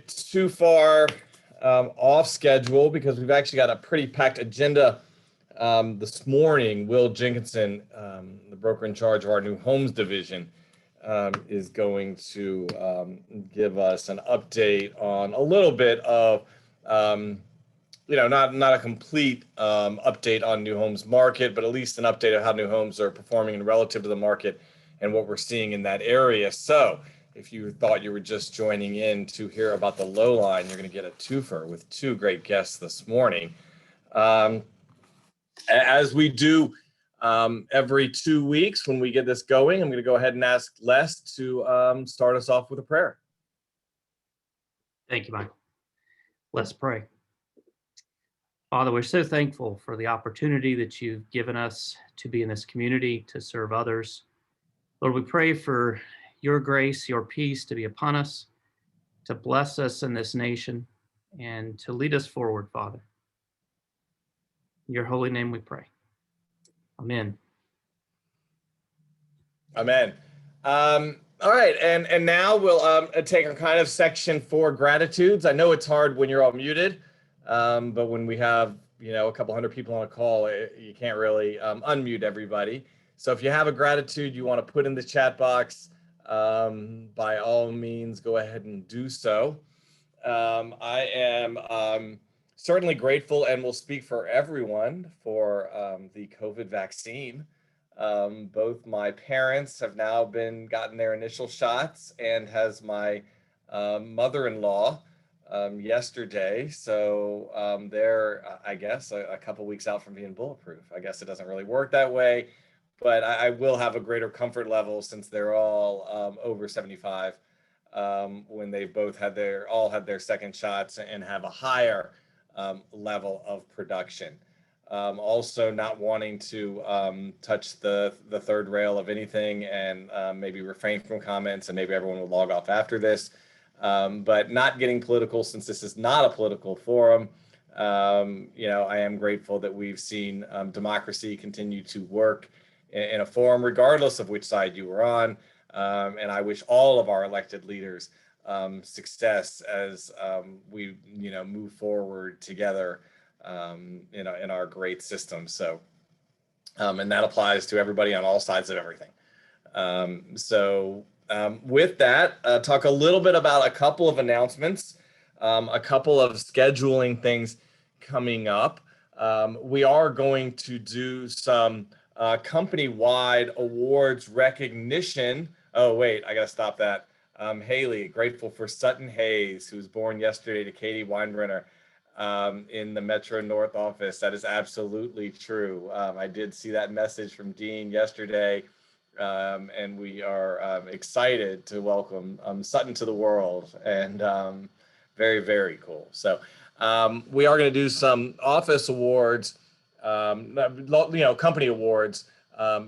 too far off schedule because we've actually got a pretty packed agenda this morning. Will Jenkinson, the broker in charge of our new homes division, is going to give us an update on a little bit of, not a complete update on new homes market, but at least an update of how new homes are performing relative to the market and what we're seeing in that area. So if you thought you were just joining in to hear about the Lowline, you're going to get a twofer with two great guests this morning. As we do every 2 weeks when we get this going, I'm going to go ahead and ask Les to start us off with a prayer. Thank you, Michael. Let's pray. Father, we're so thankful for the opportunity that you've given us to be in this community, to serve others. Lord, we pray for your grace, your peace to be upon us, to bless us in this nation, and to lead us forward, Father. In your holy name we pray. Amen. Amen. All right, and now we'll take our kind of section 4 gratitudes. I know it's hard when you're all muted, but when we have a couple hundred people on a call, you can't really unmute everybody. So if you have a gratitude you want to put in the chat box, by all means, go ahead and do so. I am certainly grateful and will speak for everyone for the COVID vaccine. Both my parents have now gotten their initial shots, and has my mother-in-law yesterday. So they're, I guess, a couple weeks out from being bulletproof. I guess it doesn't really work that way, but I will have a greater comfort level since they're all over 75 when they both had their second shots and have a higher level of production. Also not wanting to touch the third rail of anything, and maybe refrain from comments, and maybe everyone will log off after this, but not getting political since this is not a political forum. I am grateful that we've seen democracy continue to work in a forum regardless of which side you were on, and I wish all of our elected leaders success as we move forward together in our great system. So and that applies to everybody on all sides of everything. With that, talk a little bit about a couple of announcements, a couple of scheduling things coming up. We are going to do some company-wide awards recognition. Oh, wait, I got to stop that. Haley, grateful for Sutton Hayes, who was born yesterday, to Katie Weinbrenner in the Metro North office. That is absolutely true. I did see that message from Dean yesterday, and we are excited to welcome Sutton to the world, and very, very cool. So we are going to do some office awards, company awards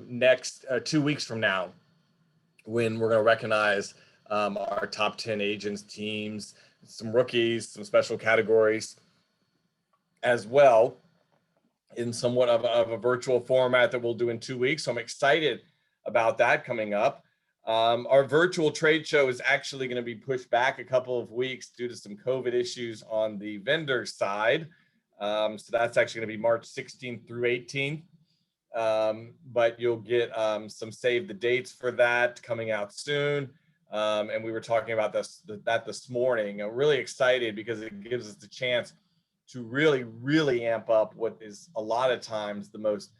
next 2 weeks from now, when we're going to recognize our top 10 agents, teams, some rookies, some special categories as well, in somewhat of a virtual format that we'll do in 2 weeks. So I'm excited about that coming up. Our virtual trade show is actually going to be pushed back a couple of weeks due to some COVID issues on the vendor side. So that's actually going to be March 16th through 18th. But you'll get some save the dates for that coming out soon. And we were talking about this morning. I'm really excited because it gives us the chance to really, really amp up what is a lot of times the most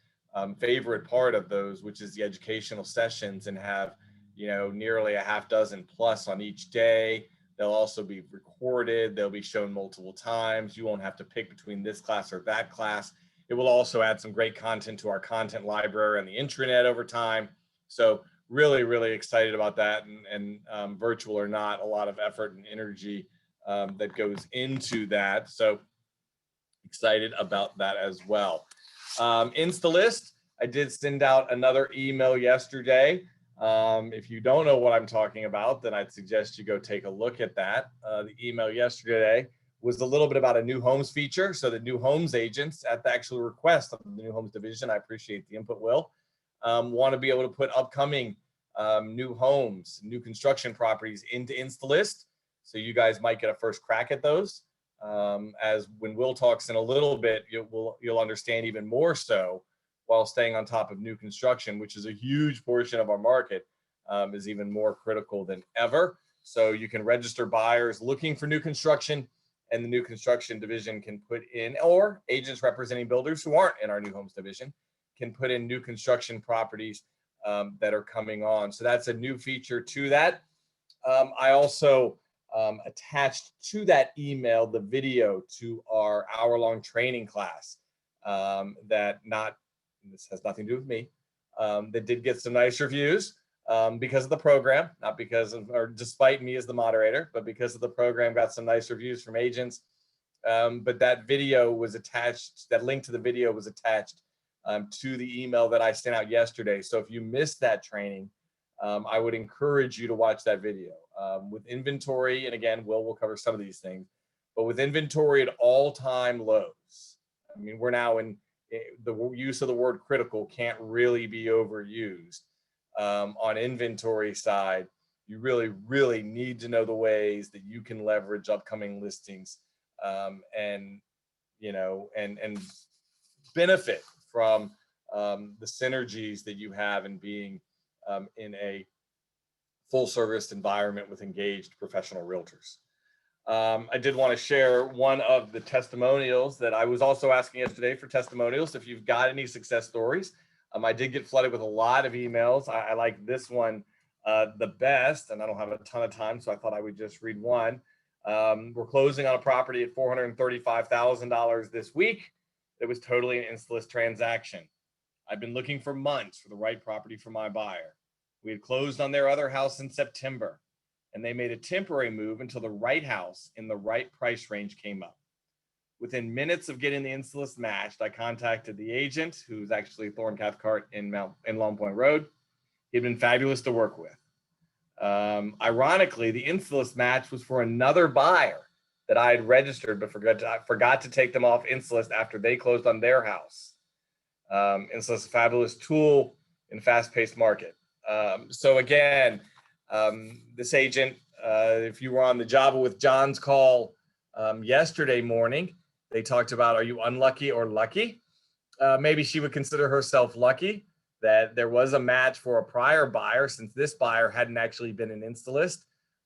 favorite part of those, which is the educational sessions, and have nearly a half dozen plus on each day. They'll also be recorded. They'll be shown multiple times. You won't have to pick between this class or that class. It will also add some great content to our content library and the intranet over time. So really, really excited about that. And virtual or not, a lot of effort and energy that goes into that. So excited about that as well. InstaList, I did send out another email yesterday. If you don't know what I'm talking about, then I'd suggest you go take a look at that. The email yesterday was a little bit about a new homes feature. So the new homes agents, at the actual request of the new homes division, I appreciate the input, Will, want to be able to put upcoming new homes, new construction properties into InstaList. So you guys might get a first crack at those. As when Will talks in a little bit, you'll understand even more so, while staying on top of new construction, which is a huge portion of our market, is even more critical than ever. So you can register buyers looking for new construction, and the new construction division can put in, or agents representing builders who aren't in our new homes division can put in new construction properties that are coming on. So that's a new feature to that. I also attached to that email the video to our hour-long training class this has nothing to do with me, that did get some nice reviews because of the program, not because of, or despite me as the moderator, but because of the program, got some nice reviews from agents. But that video was attached, that link to the video was attached to the email that I sent out yesterday. So if you missed that training, I would encourage you to watch that video. With inventory, and again, will cover some of these things, but with inventory at all-time lows, I mean, we're now in the use of the word critical can't really be overused. On inventory side, you really need to know the ways that you can leverage upcoming listings, and benefit from the synergies that you have in being in a full service environment with engaged professional realtors. I did want to share one of the testimonials that I was also asking yesterday for testimonials. If you've got any success stories, I did get flooded with a lot of emails. I like this one the best, and I don't have a ton of time, so I thought I would just read one. We're closing on a property at $435,000 this week. It was totally an Installist transaction. I've been looking for months for the right property for my buyer. We had closed on their other house in September, and they made a temporary move until the right house in the right price range came up. Within minutes of getting the Installist matched, I contacted the agent, who's actually Thorne Cathcart in Long Point Road. He'd been fabulous to work with. Ironically, the Installist match was for another buyer that I had registered, but forgot to take them off Installist after they closed on their house. Installist is a fabulous tool in a fast-paced market. So again, this agent, if you were on the Java with John's call yesterday morning, they talked about, are you unlucky or lucky? Maybe she would consider herself lucky that there was a match for a prior buyer, since this buyer hadn't actually been an Installist.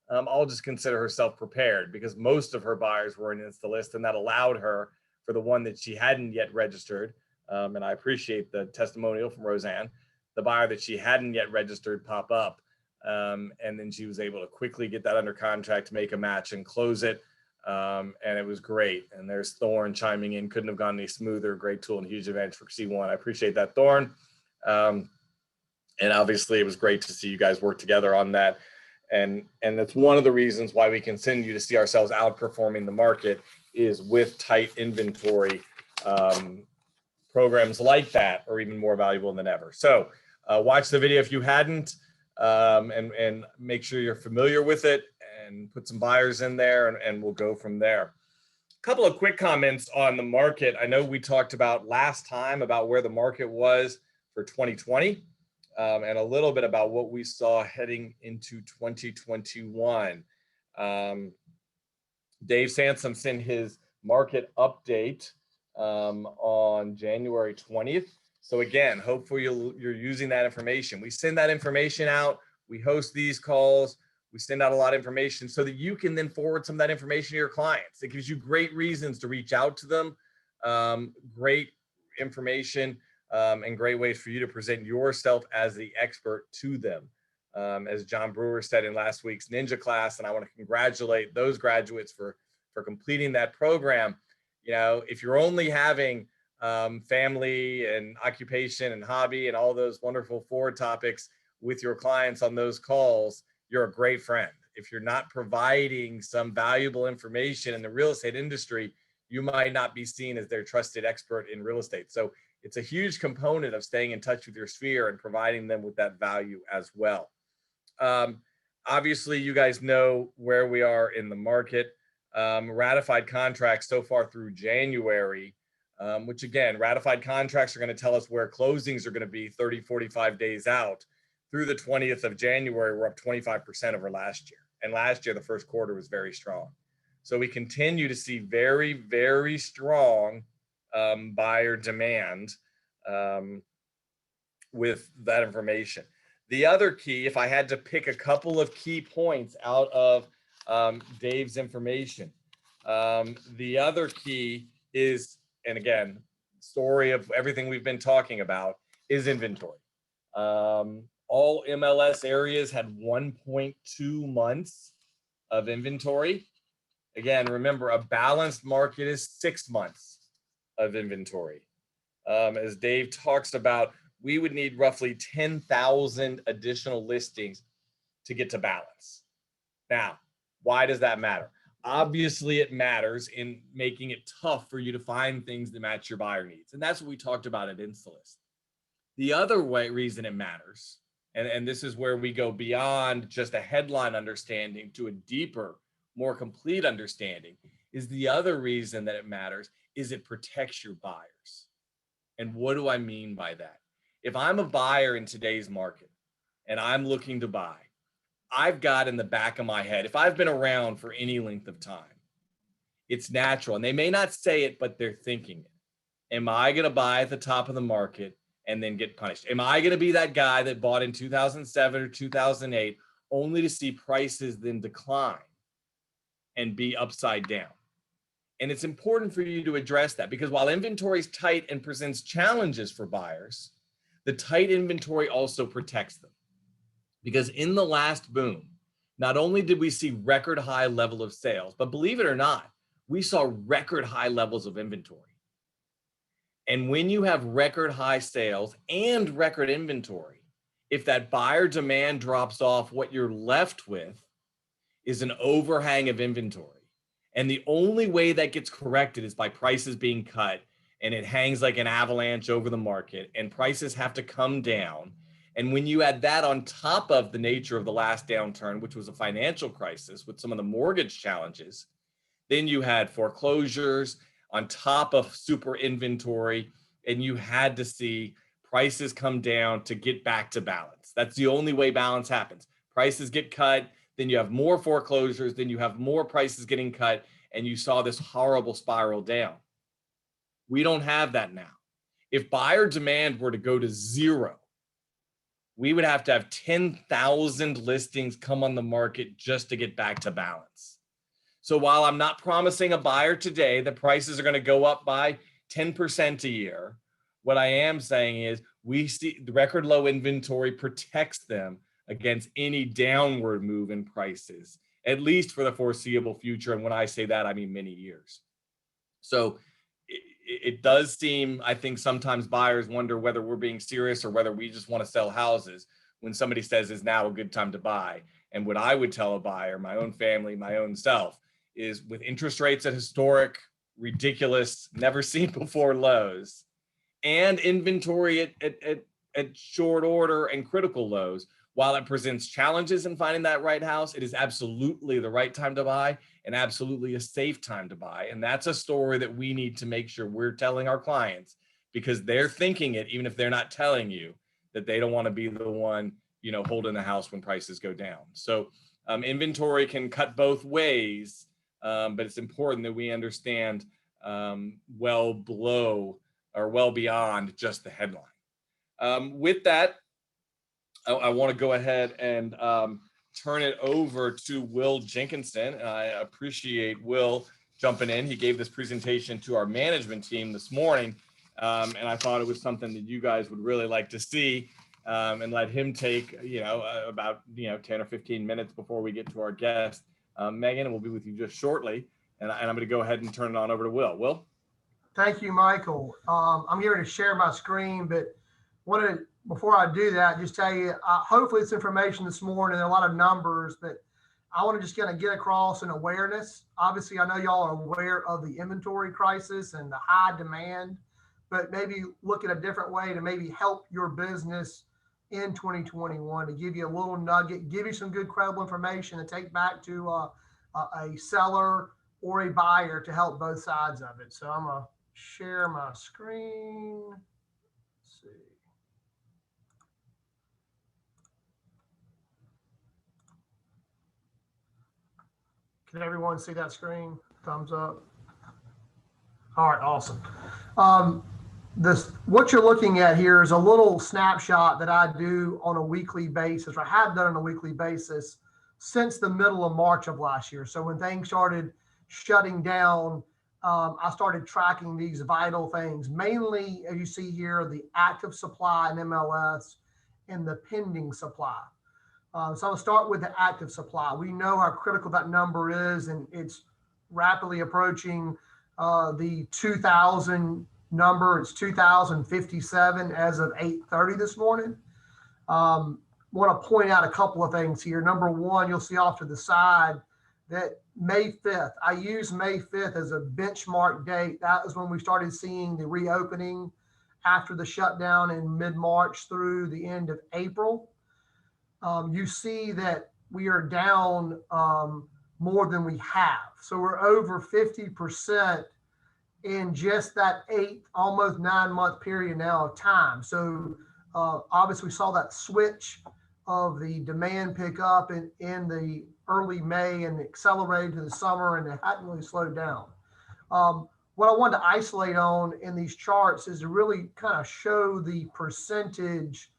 I'll just consider herself prepared, because most of her buyers were an Installist, and that allowed her, for the one that she hadn't yet registered, and I appreciate the testimonial from Roseanne, the buyer that she hadn't yet registered pop up. And then she was able to quickly get that under contract to make a match and close it. And it was great. And there's Thorne chiming in, couldn't have gone any smoother. Great tool and huge advantage for C1. I appreciate that, Thorne. And obviously it was great to see you guys work together on that. And that's one of the reasons why we continue to see ourselves outperforming the market, is with tight inventory. Programs like that are even more valuable than ever. So watch the video if you hadn't, and make sure you're familiar with it, and put some buyers in there, and we'll go from there. A couple of quick comments on the market. I know we talked about last time about where the market was for 2020, and a little bit about what we saw heading into 2021. Dave Sansom sent his market update on January 20th. So again, hopefully you're using that information. We send that information out. We host these calls. We send out a lot of information so that you can then forward some of that information to your clients. It gives you great reasons to reach out to them, great information, and great ways for you to present yourself as the expert to them. As John Brewer said in last week's Ninja class, and I want to congratulate those graduates for completing that program. You know, if you're only having family and occupation and hobby and all those wonderful forward topics with your clients on those calls, you're a great friend. If you're not providing some valuable information in the real estate industry, you might not be seen as their trusted expert in real estate. So it's a huge component of staying in touch with your sphere and providing them with that value as well. Obviously, you guys know where we are in the market. Ratified contracts so far through January, which again, ratified contracts are going to tell us where closings are going to be 30, 45 days out. Through the 20th of January, we're up 25% over last year. And last year, the first quarter was very strong. So we continue to see very, very strong buyer demand with that information. The other key, if I had to pick a couple of key points out of Dave's information, the other key is, and again, story of everything we've been talking about, is inventory. All MLS areas had 1.2 months of inventory. Again, remember, a balanced market is 6 months of inventory. As Dave talks about, we would need roughly 10,000 additional listings to get to balance. Now, why does that matter? Obviously, it matters in making it tough for you to find things that match your buyer needs. And that's what we talked about at Insulist. The other reason it matters, and this is where we go beyond just a headline understanding to a deeper, more complete understanding, is the other reason that it matters is it protects your buyers. And what do I mean by that? If I'm a buyer in today's market and I'm looking to buy, I've got in the back of my head, if I've been around for any length of time, it's natural. And they may not say it, but they're thinking it. Am I going to buy at the top of the market and then get punished? Am I going to be that guy that bought in 2007 or 2008 only to see prices then decline and be upside down? And it's important for you to address that, because while inventory is tight and presents challenges for buyers, the tight inventory also protects them. Because in the last boom, not only did we see record high level of sales, but believe it or not, we saw record high levels of inventory. And when you have record high sales and record inventory, if that buyer demand drops off, what you're left with is an overhang of inventory. And the only way that gets corrected is by prices being cut, and it hangs like an avalanche over the market, and prices have to come down. And when you add that on top of the nature of the last downturn, which was a financial crisis with some of the mortgage challenges, then you had foreclosures on top of super inventory, and you had to see prices come down to get back to balance. That's the only way balance happens. Prices get cut, then you have more foreclosures, then you have more prices getting cut, and you saw this horrible spiral down. We don't have that now. If buyer demand were to go to zero, we would have to have 10,000 listings come on the market just to get back to balance. So while I'm not promising a buyer today that prices are going to go up by 10% a year, what I am saying is we see the record low inventory protects them against any downward move in prices, at least for the foreseeable future. And when I say that, I mean many years. So it does seem, I think sometimes buyers wonder whether we're being serious or whether we just want to sell houses when somebody says is now a good time to buy. And what I would tell a buyer, my own family, my own self, is with interest rates at historic, ridiculous, never seen before lows, and inventory at short order and critical lows, while it presents challenges in finding that right house, it is absolutely the right time to buy and absolutely a safe time to buy. And that's a story that we need to make sure we're telling our clients, because they're thinking it, even if they're not telling you, that they don't want to be the one, holding the house when prices go down. So inventory can cut both ways, but it's important that we understand well below or well beyond just the headline. With that, I want to go ahead and turn it over to Will Jenkinson. And I appreciate Will jumping in. He gave this presentation to our management team this morning, and I thought it was something that you guys would really like to see, and let him take, about 10 or 15 minutes before we get to our guest, Megan, and we'll be with you just shortly. And I'm going to go ahead and turn it on over to Will. Will? Thank you, Michael. I'm here to share my screen, but before I do that, just tell you, hopefully it's information this morning, and a lot of numbers, but I want to just kind of get across an awareness. Obviously, I know y'all are aware of the inventory crisis and the high demand, but maybe look at a different way to maybe help your business in 2021, to give you a little nugget, give you some good credible information to take back to a seller or a buyer to help both sides of it. So I'm going to share my screen. Let's see. Can everyone see that screen? Thumbs up. All right, awesome. What you're looking at here is a little snapshot that I do on a weekly basis, or I have done on a weekly basis since the middle of March of last year. So when things started shutting down, I started tracking these vital things, mainly, as you see here, the active supply in MLS and the pending supply. So I'm going to start with the active supply. We know how critical that number is, and it's rapidly approaching the 2,000 number. It's 2,057 as of 8:30 this morning. Want to point out a couple of things here. Number one, you'll see off to the side that May 5th, I use May 5th as a benchmark date. That was when we started seeing the reopening after the shutdown in mid-March through the end of April. You see that we are down more than we have. So we're over 50% in just that almost 9-month period now of time. So obviously we saw that switch of the demand pick up in the early May and accelerated to the summer, and it hadn't really slowed down. What I wanted to isolate on in these charts is to really kind of show the percentage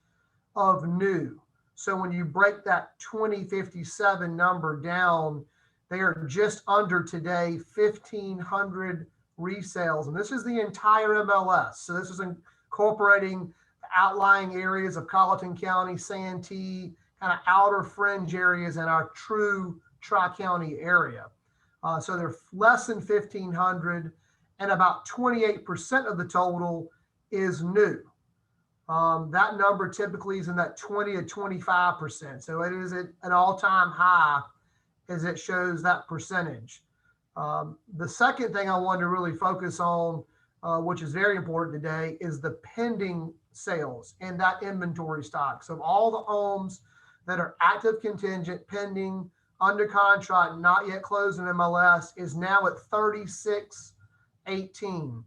of new. So when you break that 2057 number down, they are just under today 1,500 resales. And this is the entire MLS. So this is incorporating the outlying areas of Colleton County, Santee, kind of outer fringe areas in our true Tri-County area. So they're less than 1,500, and about 28% of the total is new. That number typically is in that 20 to 25%. So it is at an all-time high as it shows that percentage. The second thing I wanted to really focus on, which is very important today, is the pending sales and that inventory stock. So all the homes that are active contingent, pending, under contract, not yet closed in MLS is now at 3618.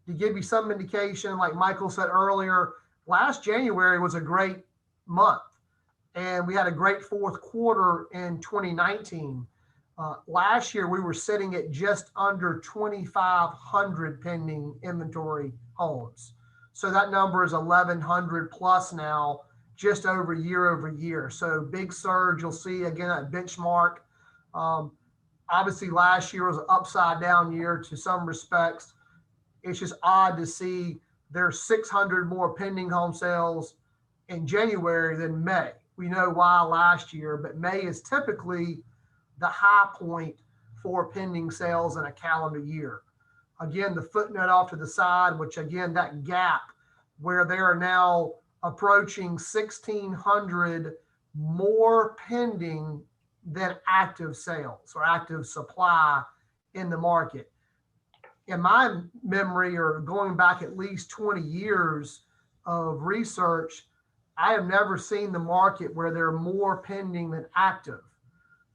To give you some indication, like Michael said earlier, last January was a great month, and we had a great fourth quarter in 2019. Last year, we were sitting at just under 2,500 pending inventory homes. So that number is 1,100 plus now, just over year. So big surge. You'll see again that benchmark. Obviously, last year was an upside down year to some respects. It's just odd to see there's 600 more pending home sales in January than May. We know why last year, but May is typically the high point for pending sales in a calendar year. Again, the footnote off to the side, which again, that gap where they are now approaching 1,600 more pending than active sales or active supply in the market. In my memory, or going back at least 20 years of research, I have never seen the market where there are more pending than active.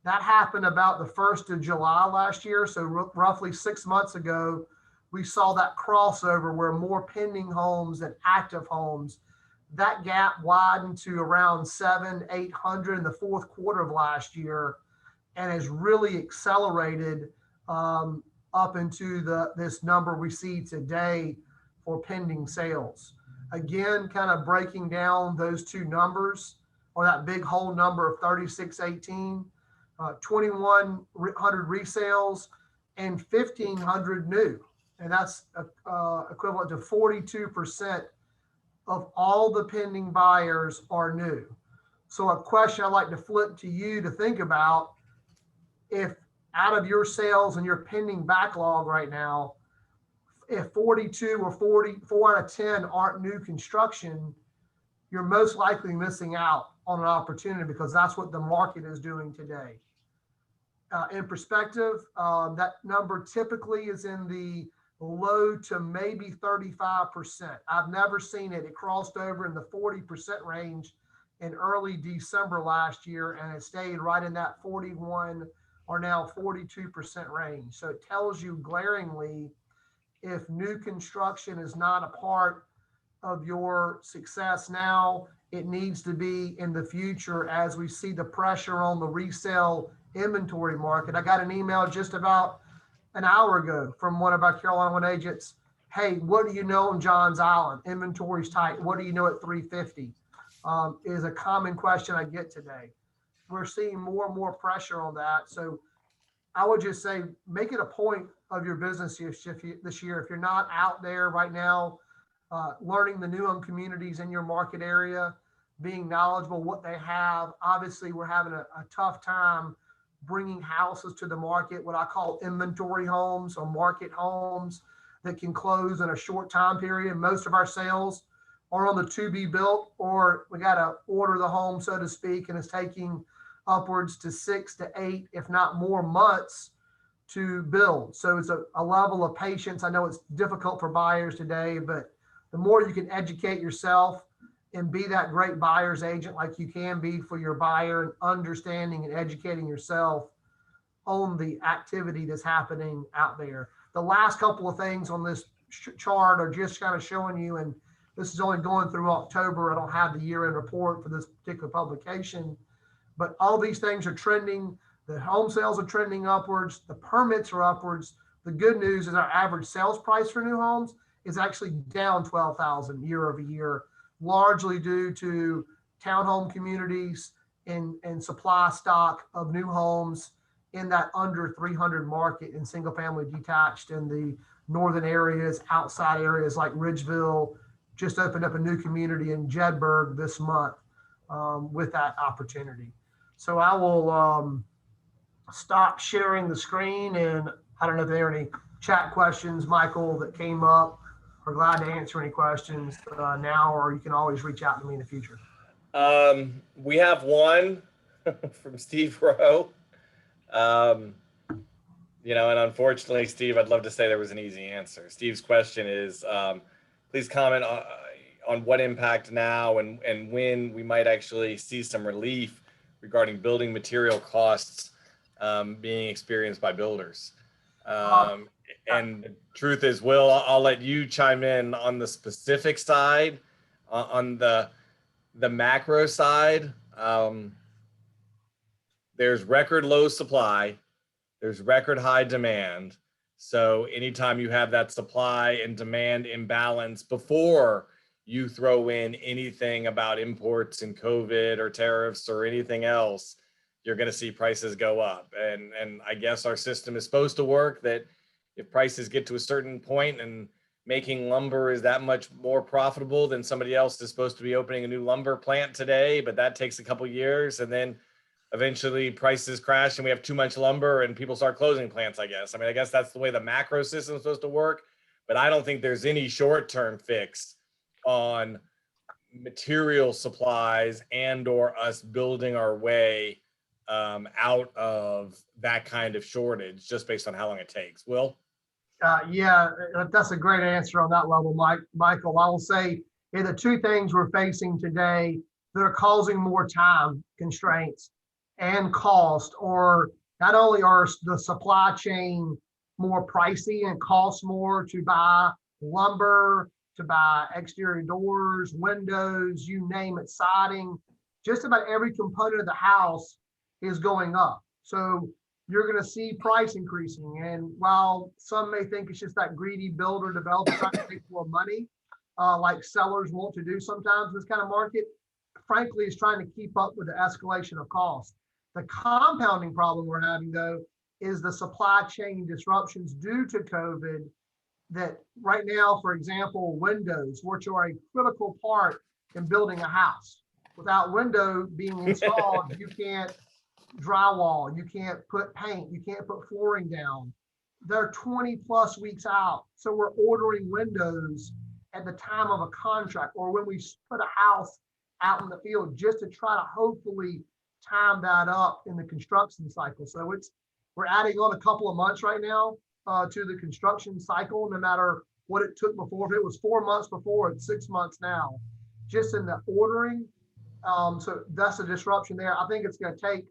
That happened about the 1st of July last year. So roughly 6 months ago, we saw that crossover where more pending homes than active homes. That gap widened to around 700-800 in the fourth quarter of last year, and has really accelerated up into this number we see today for pending sales. Again, kind of breaking down those two numbers, or that big whole number of 3618, 2,100 resales and 1,500 new. And that's equivalent to 42% of all the pending buyers are new. So a question I'd like to flip to you to think about, if out of your sales and your pending backlog right now, if 42 or 44 out of 10 aren't new construction, you're most likely missing out on an opportunity, because that's what the market is doing today. In perspective, that number typically is in the low to maybe 35%. I've never seen it. It crossed over in the 40% range in early December last year, and it stayed right in that 41 or now 42% range. So it tells you glaringly, if new construction is not a part of your success now, it needs to be in the future as we see the pressure on the resale inventory market. I got an email just about an hour ago from one of our Carolina One agents. Hey, what do you know on Johns Island? Inventory's tight. What do you know at 350? Is a common question I get today. We're seeing more and more pressure on that. So I would just say, make it a point of your business this year. If you're not out there right now, learning the new home communities in your market area, being knowledgeable what they have. Obviously, we're having a tough time bringing houses to the market, what I call inventory homes or market homes that can close in a short time period. Most of our sales are on the to be built, or we got to order the home, so to speak, and it's taking upwards to 6 to 8, if not more months to build. So it's a level of patience. I know it's difficult for buyers today, but the more you can educate yourself and be that great buyer's agent like you can be for your buyer, and understanding and educating yourself on the activity that's happening out there. The last couple of things on this chart are just kind of showing you, and this is only going through October. I don't have the year-end report for this particular publication, but all these things are trending. The home sales are trending upwards. The permits are upwards. The good news is our average sales price for new homes is actually down 12,000 year over year, largely due to townhome communities and supply stock of new homes in that under 300 market in single family detached in the northern areas, outside areas like Ridgeville. Just opened up a new community in Jedburgh this month with that opportunity. So I will stop sharing the screen, and I don't know if there are any chat questions, Michael, that came up. We're glad to answer any questions now, or you can always reach out to me in the future. We have one from Steve Rowe. You know, and unfortunately, Steve, I'd love to say there was an easy answer. Steve's question is, please comment on what impact now and when we might actually see some relief regarding building material costs being experienced by builders. And the truth is, Will, I'll let you chime in on the specific side. On the macro side, there's record low supply, there's record high demand. So anytime you have that supply and demand imbalance before you throw in anything about imports and COVID or tariffs or anything else, you're going to see prices go up. And I guess our system is supposed to work that if prices get to a certain point and making lumber is that much more profitable, than somebody else is supposed to be opening a new lumber plant today, but that takes a couple of years, and then eventually prices crash and we have too much lumber and people start closing plants, I guess. I mean, I guess that's the way the macro system is supposed to work, but I don't think there's any short-term fix on material supplies and or us building our way out of that kind of shortage just based on how long it takes. Will? Yeah, that's a great answer on that level, Michael. I will say the two things we're facing today that are causing more time constraints and cost, or not only are the supply chain more pricey and costs more to buy lumber, to buy exterior doors, windows, you name it, siding, just about every component of the house is going up. So you're going to see price increasing. And while some may think it's just that greedy builder developer trying to make more money, like sellers want to do sometimes in this kind of market, frankly, is trying to keep up with the escalation of cost. The compounding problem we're having, though, is the supply chain disruptions due to COVID that right now, for example, windows, which are a critical part in building a house. Without window being installed, you can't drywall, you can't put paint, you can't put flooring down. They're 20 plus weeks out. So we're ordering windows at the time of a contract or when we put a house out in the field just to try to hopefully time that up in the construction cycle. So we're adding on a couple of months right now to the construction cycle, no matter what it took before. If it was 4 months before, it's 6 months now, just in the ordering. So that's a disruption there. I think it's going to take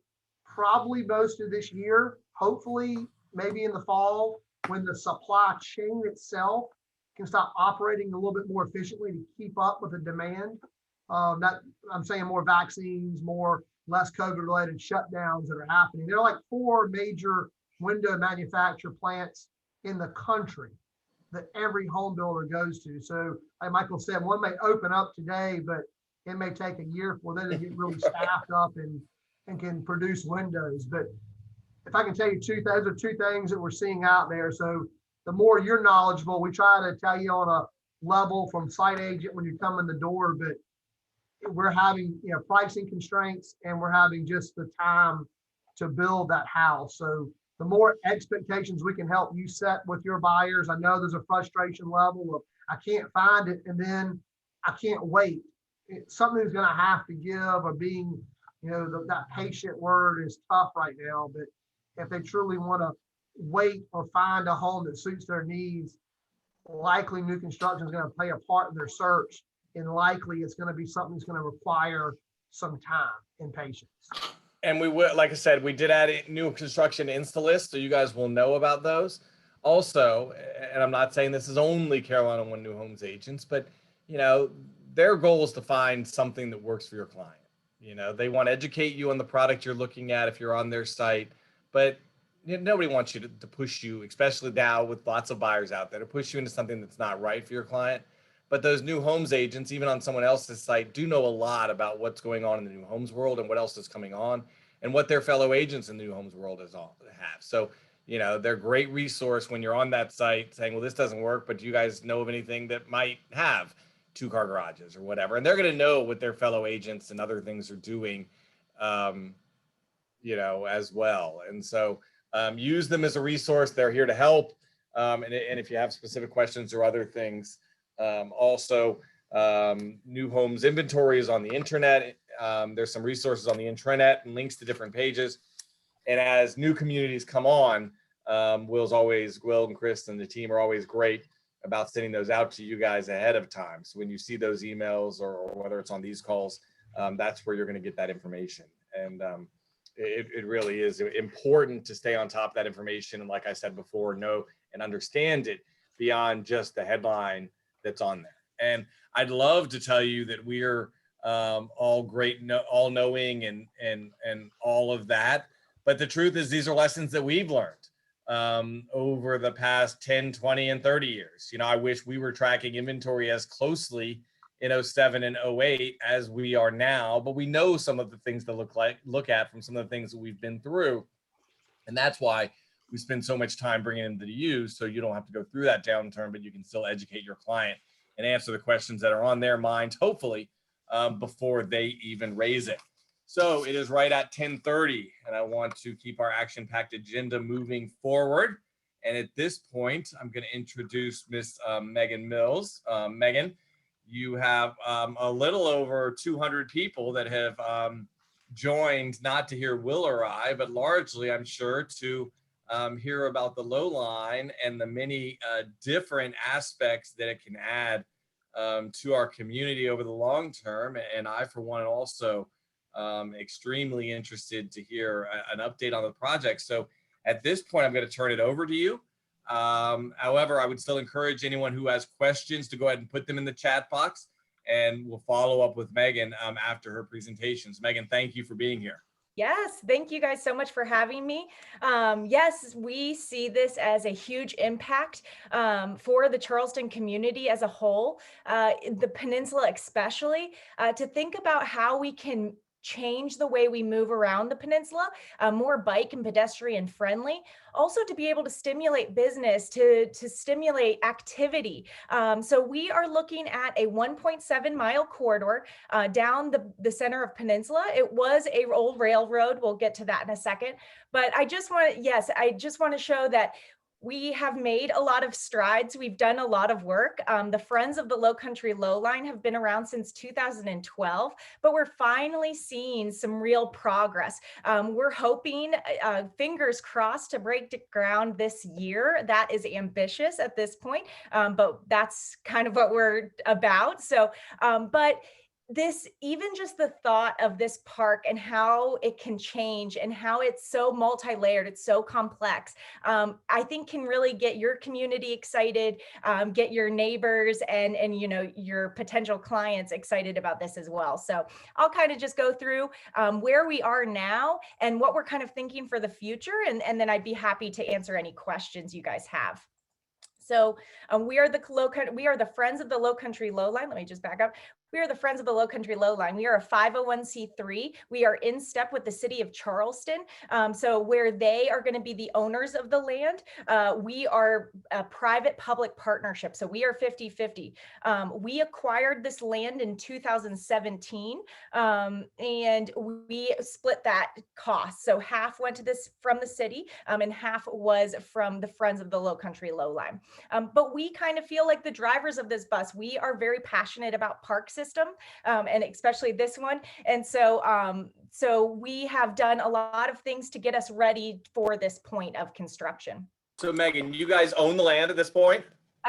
probably most of this year, hopefully maybe in the fall, when the supply chain itself can start operating a little bit more efficiently to keep up with the demand. That I'm saying more vaccines, more less COVID-related shutdowns that are happening. There are like 4 major window manufacturer plants in the country that every home builder goes to. So like Michael said, one may open up today, but it may take a year for them to get really staffed up and can produce windows. But if I can tell you those are 2 things that we're seeing out there. So the more you're knowledgeable, we try to tell you on a level from site agent when you come in the door, but we're having, pricing constraints, and we're having just the time to build that house. So the more expectations we can help you set with your buyers. I know there's a frustration level of I can't find it, and then I can't wait. Something's going to have to give, or being, that patient word is tough right now. But if they truly want to wait or find a home that suits their needs, likely new construction is going to play a part in their search, and likely it's going to be something that's going to require some time and patience. And we would, like I said, we did add new construction Insta list, so you guys will know about those. Also, and I'm not saying this is only Carolina One New Homes agents, but their goal is to find something that works for your client. They want to educate you on the product you're looking at if you're on their site, but nobody wants you to push you, especially now with lots of buyers out there, to push you into something that's not right for your client. But those new homes agents, even on someone else's site, do know a lot about what's going on in the new homes world and what else is coming on and what their fellow agents in the new homes world have. So, they're a great resource when you're on that site saying, well, this doesn't work, but do you guys know of anything that might have 2-car garages or whatever? And they're going to know what their fellow agents and other things are doing, as well. And so use them as a resource. They're here to help. And if you have specific questions or other things, also, new homes inventory is on the internet. There's some resources on the intranet and links to different pages. And as new communities come on, Will and Chris and the team are always great about sending those out to you guys ahead of time. So when you see those emails or whether it's on these calls, that's where you're going to get that information. And it really is important to stay on top of that information. And like I said before, know and understand it beyond just the headline that's on there. And I'd love to tell you that we're all great, all knowing and all of that. But the truth is these are lessons that we've learned over the past 10, 20, and 30 years. I wish we were tracking inventory as closely in 07 and 08 as we are now, but we know some of the things to look at from some of the things that we've been through. And that's why we spend so much time bringing them to you, so you don't have to go through that downturn, but you can still educate your client and answer the questions that are on their mind, hopefully, before they even raise it. So it is right at 10:30, and I want to keep our action-packed agenda moving forward. And at this point, I'm going to introduce Miss Megan Mills. Megan, you have a little over 200 people that have joined, not to hear Will or I, but largely, I'm sure, to hear about the Lowline and the many different aspects that it can add to our community over the long term. And I, for one, also extremely interested to hear an update on the project. So at this point, I'm going to turn it over to you. However, I would still encourage anyone who has questions to go ahead and put them in the chat box, and we'll follow up with Megan after her presentations. Megan, thank you for being here. Yes, thank you guys so much for having me. Yes, we see this as a huge impact for the Charleston community as a whole, the peninsula especially, to think about how we can change the way we move around the peninsula, more bike and pedestrian friendly, also to be able to stimulate business, to stimulate activity. So we are looking at a 1.7 mile corridor down the center of peninsula. It was a old railroad. We'll get to that in a second. But I just want to show that we have made a lot of strides. We've done a lot of work. The Friends of the Lowcountry Lowline have been around since 2012, but we're finally seeing some real progress. We're hoping, fingers crossed, to break ground this year. That is ambitious at this point, but that's kind of what we're about. So, but even just the thought of this park and how it can change and how it's so multi-layered, it's so complex, I think can really get your community excited, get your neighbors and your potential clients excited about this as well. So I'll kind of just go through where we are now and what we're kind of thinking for the future, and then I'd be happy to answer any questions you guys have. So we are the Friends of the Low Country Lowline. Let me just back up. We are the Friends of the Low Country Lowline. We are a 501c3. We are in step with the city of Charleston. So where they are going to be the owners of the land, we are a private-public partnership. So we are 50-50. We acquired this land in 2017, and we split that cost. So half went to this from the city, and half was from the Friends of the Low Country Lowline. But we kind of feel like the drivers of this bus. We are very passionate about park system, and especially this one. And so we have done a lot of things to get us ready for this point of construction. So Megan, you guys own the land at this point?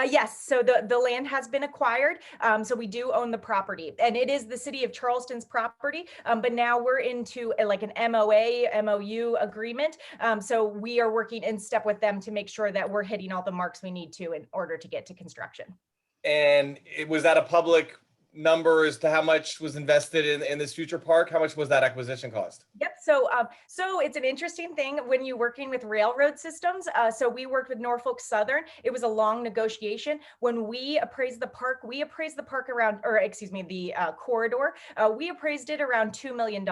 Yes, so the land has been acquired, so we do own the property, and it is the city of Charleston's property, but now we're into like an MOU agreement, so we are working in step with them to make sure that we're hitting all the marks we need to in order to get to construction. And was that a public number as to how much was invested in this future park? How much was that acquisition cost? Yep. So it's an interesting thing when you're working with railroad systems. So we worked with Norfolk Southern. It was a long negotiation. When we appraised the park, around, or excuse me, the corridor, we appraised it around $2 million.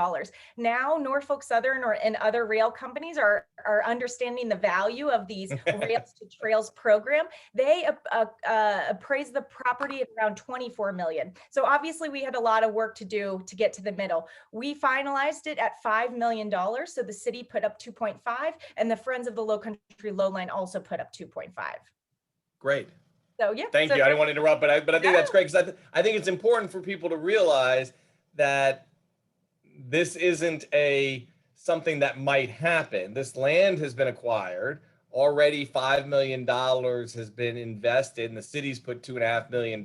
Now Norfolk Southern and other rail companies are understanding the value of these Rails to Trails program. They appraised the property at around 24 million. So obviously we had a lot of work to do to get to the middle. We finalized it at $5 million. So the city put up 2.5, and the Friends of the Low Country Lowline also put up 2.5. Great. So yeah. Thank you. I didn't want to interrupt, but I think that's great, because I think it's important for people to realize that this isn't something that might happen. This land has been acquired. Already $5 million has been invested, and the city's put $2.5 million.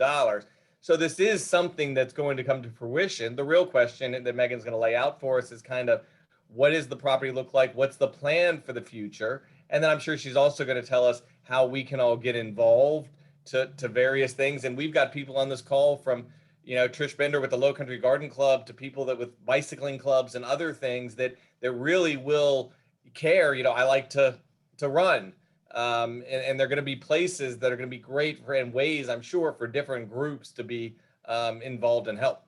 So this is something that's going to come to fruition. The real question that Megan's going to lay out for us is kind of, what does the property look like? What's the plan for the future? And then I'm sure she's also going to tell us how we can all get involved to various things. And we've got people on this call from, Trish Bender with the Low Country Garden Club to people that with bicycling clubs and other things that really will care. I like to run. And they're going to be places that are going to be great in ways, I'm sure, for different groups to be involved and help.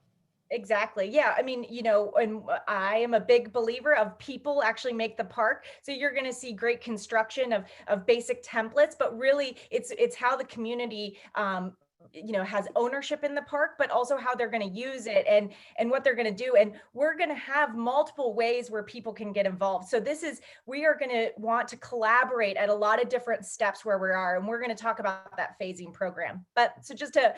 Exactly. Yeah. I mean, and I am a big believer of people actually make the park. So you're going to see great construction of basic templates, but really it's how the community, has ownership in the park, but also how they're going to use it and what they're going to do. And we're going to have multiple ways where people can get involved. So we are going to want to collaborate at a lot of different steps where we are, and we're going to talk about that phasing program. But so just to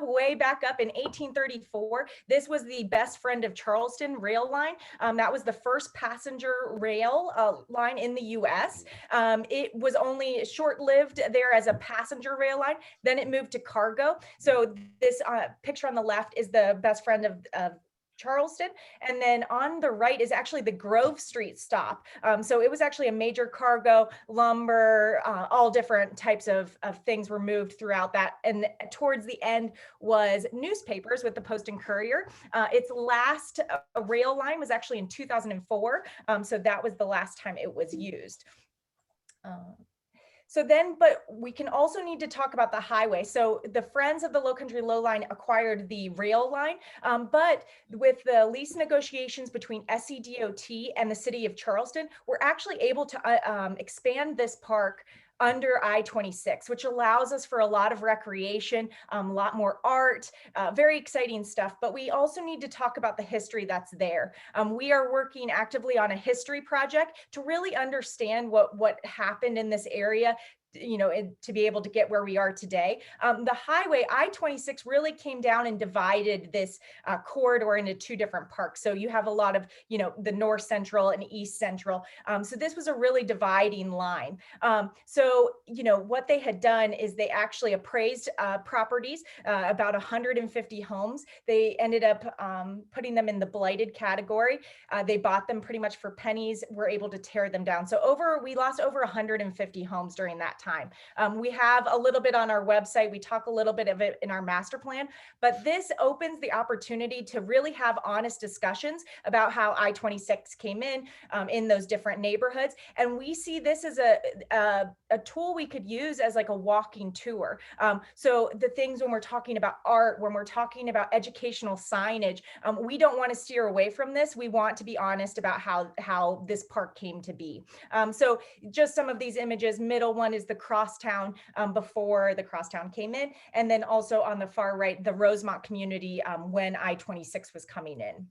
way back up in 1834, this was the best friend of Charleston rail line. That was the first passenger rail line in the US. It was only short-lived there as a passenger rail line. Then it moved to cargo. So this picture on the left is the best friend of Charleston. And then on the right is actually the Grove Street stop. So it was actually a major cargo, lumber, all different types of things were moved throughout that. And towards the end was newspapers with the Post and Courier. Its last rail line was actually in 2004. So that was the last time it was used. But we can also need to talk about the highway. So the Friends of the Low Country Lowline acquired the rail line, but with the lease negotiations between SCDOT and the city of Charleston, we're actually able to expand this park under I-26, which allows us for a lot of recreation, a lot more art, very exciting stuff. But we also need to talk about the history that's there. We are working actively on a history project to really understand what happened in this area, to be able to get where we are today. The highway I-26 really came down and divided this corridor into two different parks. So you have a lot of, the North Central and East Central. So this was a really dividing line. So what they had done is they actually appraised properties, about 150 homes. They ended up putting them in the blighted category. They bought them pretty much for pennies, were able to tear them down. So we lost over 150 homes during that time. We have a little bit on our website. We talk a little bit of it in our master plan, but this opens the opportunity to really have honest discussions about how I-26 came in those different neighborhoods. And we see this as a tool we could use as like a walking tour. So the things when we're talking about art, when we're talking about educational signage, we don't want to steer away from this. We want to be honest about how this park came to be. So just some of these images. Middle one is the crosstown before the crosstown came in. And then also on the far right, the Rosemont community when I-26 was coming in.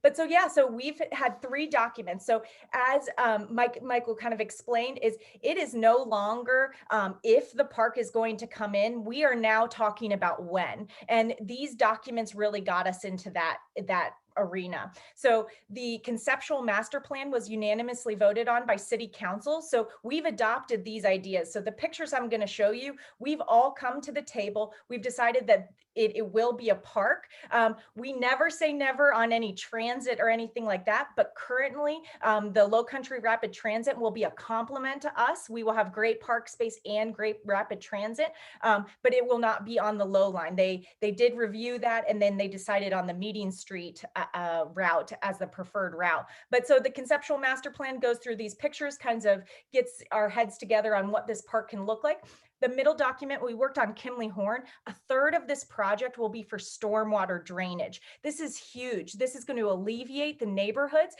But so, yeah, so we've had 3 documents. So as Michael kind of explained, it is no longer if the park is going to come in, we are now talking about when. And these documents really got us into that arena. So the conceptual master plan was unanimously voted on by city council. So we've adopted these ideas. So the pictures I'm going to show you, we've all come to the table. We've decided that it will be a park. We never say never on any transit or anything like that, but currently the Low Country Rapid Transit will be a complement to us. We will have great park space and great rapid transit, but it will not be on the Lowline. They did review that, and then they decided on the Meeting Street route as the preferred route. But so the conceptual master plan goes through these pictures, kinds of gets our heads together on what this park can look like. The middle document, we worked on Kimley Horn. A third of this project will be for stormwater drainage. This is huge. This is going to alleviate the neighborhoods.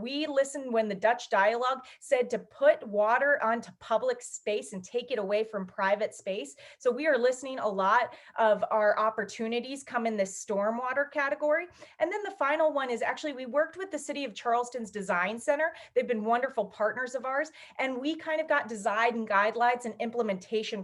We listened when the Dutch dialogue said to put water onto public space and take it away from private space. So we are listening a lot of our opportunities come in this stormwater category. And then the final one is actually, we worked with the City of Charleston's Design Center. They've been wonderful partners of ours. And we kind of got design and guidelines and implementation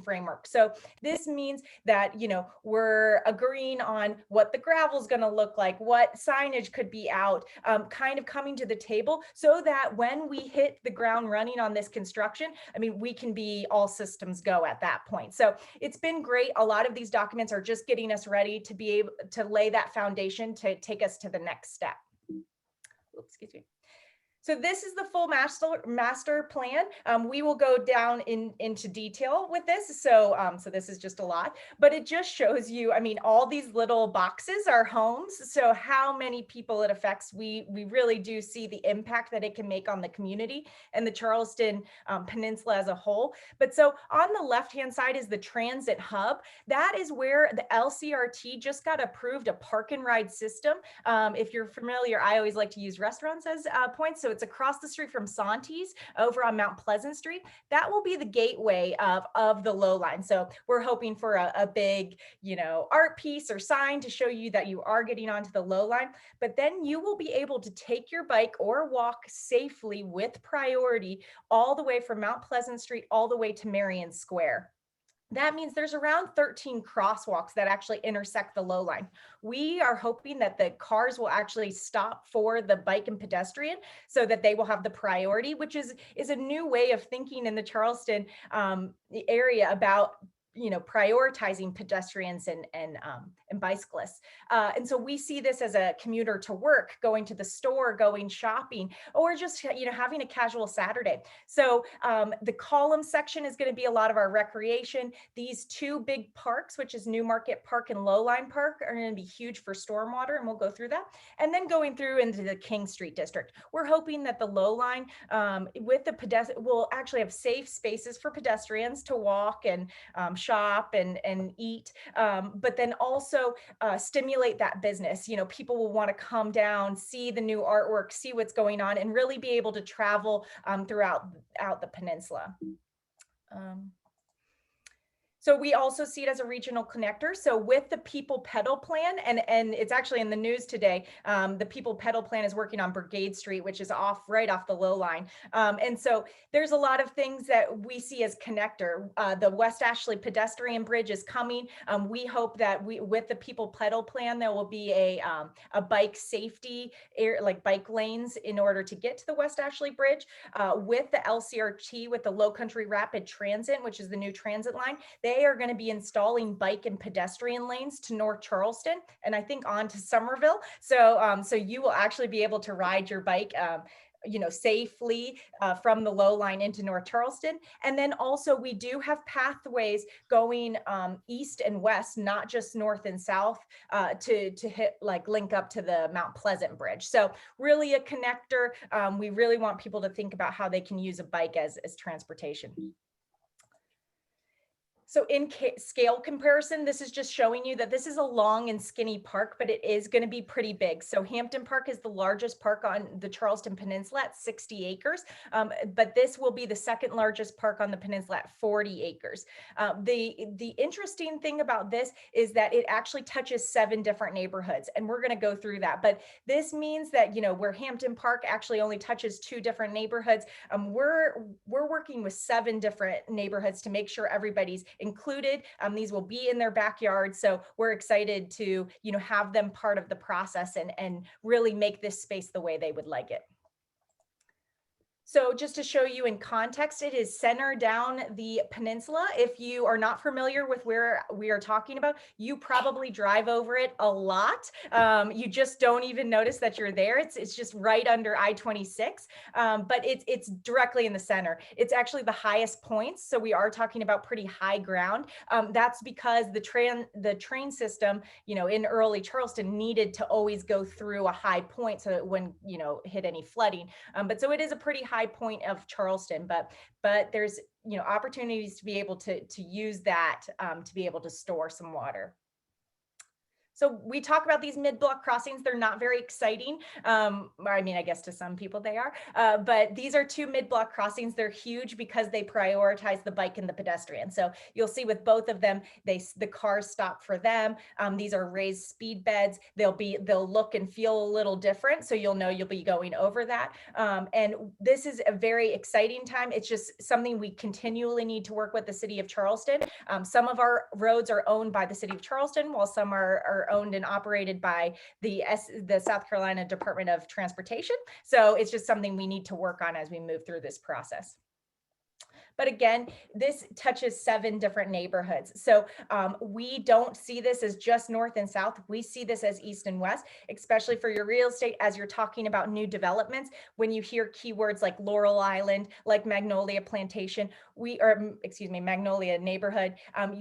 framework. So this means that, we're agreeing on what the gravel is going to look like, what signage could be out, kind of coming to the table so that when we hit the ground running on this construction, we can be all systems go at that point. So it's been great. A lot of these documents are just getting us ready to be able to lay that foundation to take us to the next step. Oops, excuse me. So this is the full master plan. We will go down into detail with this. So this is just a lot, but it just shows you, all these little boxes are homes. So how many people it affects, we really do see the impact that it can make on the community and the Charleston Peninsula as a whole. But so on the left-hand side is the transit hub. That is where the LCRT just got approved a park and ride system. If you're familiar, I always like to use restaurants as points. So it's across the street from Santi's over on Mount Pleasant Street. That will be the gateway of the Lowline. So we're hoping for a big, art piece or sign to show you that you are getting onto the Lowline, but then you will be able to take your bike or walk safely with priority all the way from Mount Pleasant Street all the way to Marion Square. That means there's around 13 crosswalks that actually intersect the Lowline. We are hoping that the cars will actually stop for the bike and pedestrian so that they will have the priority, which is a new way of thinking in the Charleston area about prioritizing pedestrians and bicyclists. And so we see this as a commuter to work, going to the store, going shopping, or just, having a casual Saturday. So the column section is going to be a lot of our recreation. These 2 big parks, which is Newmarket Park and Lowline Park, are going to be huge for stormwater, and we'll go through that. And then going through into the King Street district, we're hoping that the Lowline with the pedestrian will actually have safe spaces for pedestrians to walk and shop and eat, but then also stimulate that business. People will want to come down, see the new artwork, see what's going on, and really be able to travel throughout the peninsula. So we also see it as a regional connector. So with the People Pedal Plan, and it's actually in the news today, the People Pedal Plan is working on Brigade Street, which is right off the Lowline. And so there's a lot of things that we see as connector. The West Ashley pedestrian bridge is coming. We hope that with the People Pedal Plan, there will be a bike safety, like bike lanes in order to get to the West Ashley Bridge. With the LCRT, with the Low Country Rapid Transit, which is the new transit line, they are going to be installing bike and pedestrian lanes to North Charleston, and I think on to Somerville. So, so you will actually be able to ride your bike, safely from the low line into North Charleston. And then also we do have pathways going east and west, not just north and south, to link up to the Mount Pleasant Bridge. So really a connector. We really want people to think about how they can use a bike as transportation. So in scale comparison, this is just showing you that this is a long and skinny park, but it is going to be pretty big. So Hampton Park is the largest park on the Charleston Peninsula at 60 acres, but this will be the second largest park on the peninsula at 40 acres. The interesting thing about this is that it actually touches 7 different neighborhoods, and we're going to go through that. But this means that, where Hampton Park actually only touches 2 different neighborhoods, we're working with 7 different neighborhoods to make sure everybody's included. These will be in their backyard. So we're excited to, have them part of the process and really make this space the way they would like it. So just to show you in context, it is centered down the peninsula. If you are not familiar with where we are talking about, you probably drive over it a lot. You just don't even notice that you're there. It's just right under I-26, but it's directly in the center. It's actually the highest points. So we are talking about pretty high ground. That's because the train system, in early Charleston needed to always go through a high point so that when, hit any flooding. But so it is a pretty high point of Charleston, but there's opportunities to be able to use that to be able to store some water. So we talk about these mid-block crossings. They're not very exciting. I guess to some people they are, but these are 2 mid-block crossings. They're huge because they prioritize the bike and the pedestrian. So you'll see with both of them, the cars stop for them. These are raised speed beds. They'll look and feel a little different. So you'll know you'll be going over that. And this is a very exciting time. It's just something we continually need to work with the city of Charleston. Some of our roads are owned by the city of Charleston, while some are owned and operated by the South Carolina Department of Transportation. So it's just something we need to work on as we move through this process. But again, this touches 7 different neighborhoods. So we don't see this as just north and south. We see this as east and west, especially for your real estate as you're talking about new developments. When you hear keywords like Laurel Island, like Magnolia Plantation, Magnolia neighborhood,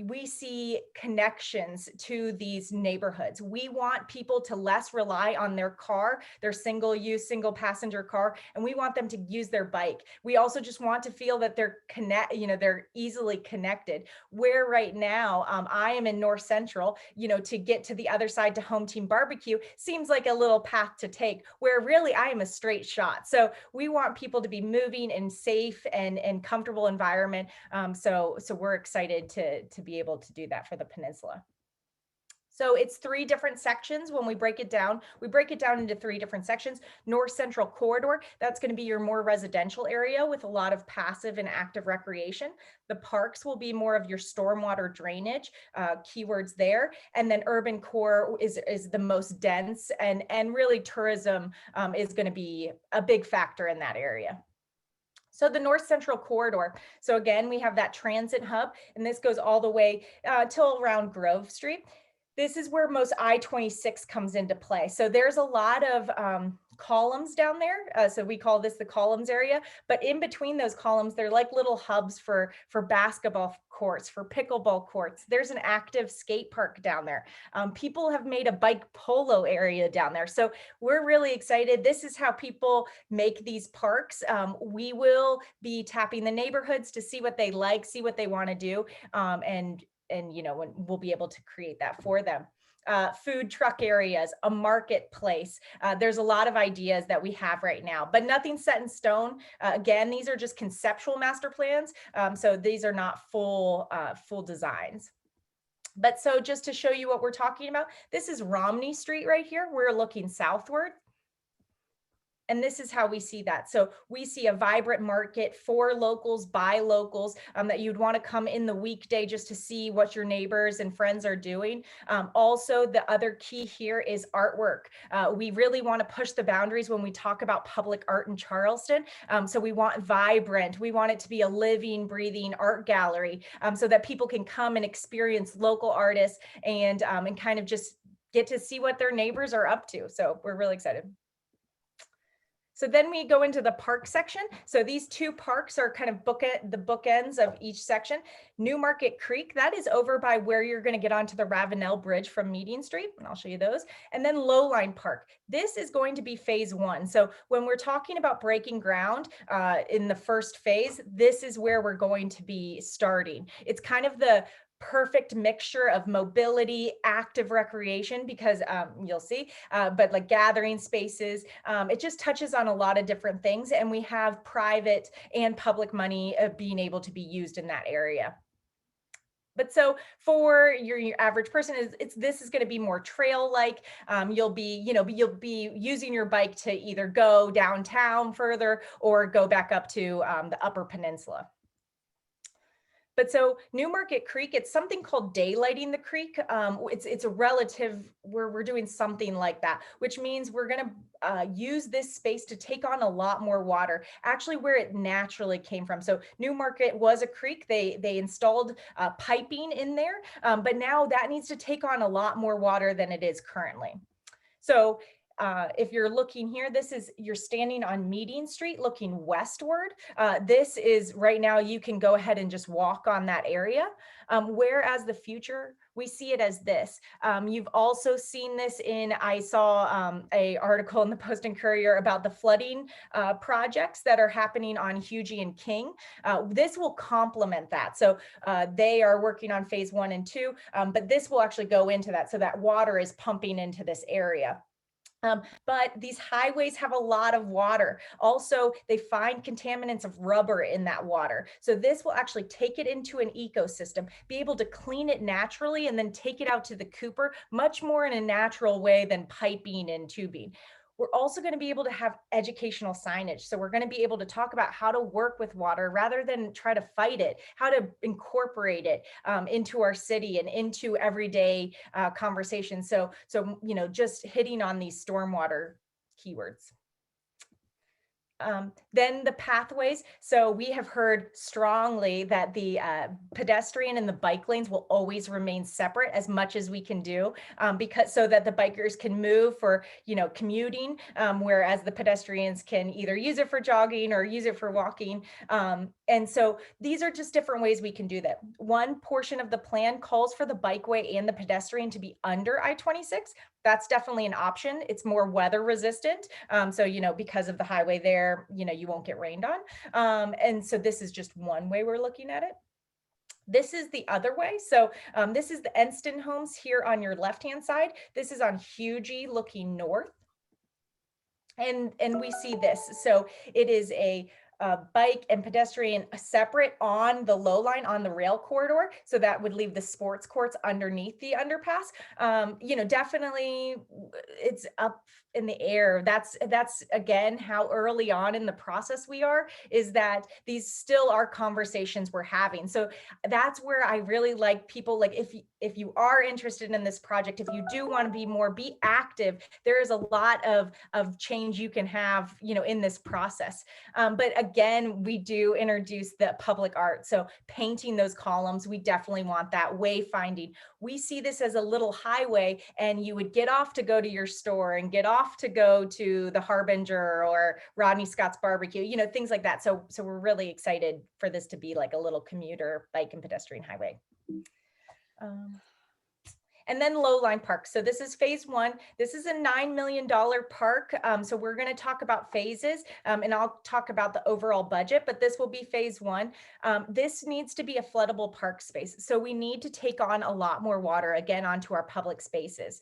we see connections to these neighborhoods. We want people to less rely on their car, their single-use, single-passenger car, and we want them to use their bike. We also just want to feel that they're they're easily connected. Where right now, I am in North Central, to get to the other side to Home Team Barbecue seems like a little path to take, where really I am a straight shot. So we want people to be moving in safe and comfortable environment. So we're excited to be able to do that for the peninsula. So it's 3 different sections. When we break it down into 3 different sections. North Central Corridor, that's going to be your more residential area with a lot of passive and active recreation. The parks will be more of your stormwater drainage, keywords there. And then urban core is the most dense, and really tourism is going to be a big factor in that area. So the North Central Corridor. So again, we have that transit hub, and this goes all the way till around Grove Street. This is where most I-26 comes into play. So there's a lot of columns down there. So we call this the columns area, but in between those columns, they're like little hubs for basketball courts, for pickleball courts. There's an active skate park down there. People have made a bike polo area down there. So we're really excited. This is how people make these parks. We will be tapping the neighborhoods to see what they like, see what they want to do. And we'll be able to create that for them. food truck areas, a marketplace. There's a lot of ideas that we have right now, but nothing set in stone. Again, these are just conceptual master plans. So these are not full designs. But so just to show you what we're talking about, this is Romney Street right here. We're looking southward. And this is how we see that. So we see a vibrant market for locals, by locals, that you'd want to come in the weekday just to see what your neighbors and friends are doing. Also, the other key here is artwork. We really want to push the boundaries when we talk about public art in Charleston. So we want vibrant, we want it to be a living, breathing art gallery, so that people can come and experience local artists and kind of just get to see what their neighbors are up to. So we're really excited. So then we go into the park section. So these two parks are kind of the bookends of each section. New Market Creek, that is over by where you're going to get onto the Ravenel Bridge from Meeting Street, and I'll show you those. And then Lowline Park. This is going to be phase 1. So when we're talking about breaking ground in the first phase, this is where we're going to be starting. It's kind of the perfect mixture of mobility, active recreation, because you'll see, but like gathering spaces, it just touches on a lot of different things. And we have private and public money being able to be used in that area. But so for your average person, this is going to be more trail-like. You'll be using your bike to either go downtown further or go back up to the Upper Peninsula. But so New Market Creek, it's something called daylighting the creek. It's a relative, we're doing something like that, which means we're going to use this space to take on a lot more water, actually where it naturally came from. So New Market was a creek. They installed piping in there, but now that needs to take on a lot more water than it is currently. So if you're looking here, you're standing on Meeting Street looking westward. This is right now, you can go ahead and just walk on that area. Whereas the future, we see it as this. You've also seen this I saw a article in the Post and Courier about the flooding projects that are happening on Hugie and King. This will complement that. So they are working on phase 1 and 2, but this will actually go into that. So that water is pumping into this area. But these highways have a lot of water. Also, they find contaminants of rubber in that water. So this will actually take it into an ecosystem, be able to clean it naturally, and then take it out to the Cooper much more in a natural way than piping and tubing. We're also going to be able to have educational signage. So we're going to be able to talk about how to work with water rather than try to fight it, how to incorporate it into our city and into everyday conversations. So, just hitting on these stormwater keywords. Then the pathways. So we have heard strongly that the pedestrian and the bike lanes will always remain separate as much as we can do, because so that the bikers can move for, commuting, whereas the pedestrians can either use it for jogging or use it for walking. And so these are just different ways we can do that. One portion of the plan calls for the bikeway and the pedestrian to be under I-26. That's definitely an option. It's more weather resistant. So, because of the highway there, you won't get rained on. And so this is just one way we're looking at it. This is the other way. So this is the Enston homes here on your left-hand side. This is on Hugie looking north. And we see this. So it is a bike and pedestrian separate on the low line on the rail corridor. So that would leave the sports courts underneath the underpass. Definitely it's up in the air. That's again, how early on in the process we are, is that these still are conversations we're having. So that's where I really like people, like if you are interested in this project, if you do want to be active, there is a lot of change you can have, in this process. But again, we do introduce the public art. So painting those columns, we definitely want that wayfinding. We see this as a little highway, and you would get off to go to your store and get off to go to the Harbinger or Rodney Scott's barbecue, things like that. So we're really excited for this to be like a little commuter bike and pedestrian highway. And then Lowline Park. So this is phase one. This is a $9 million park. So we're going to talk about phases, and I'll talk about the overall budget, but this will be phase one. This needs to be a floodable park space. So we need to take on a lot more water again onto our public spaces.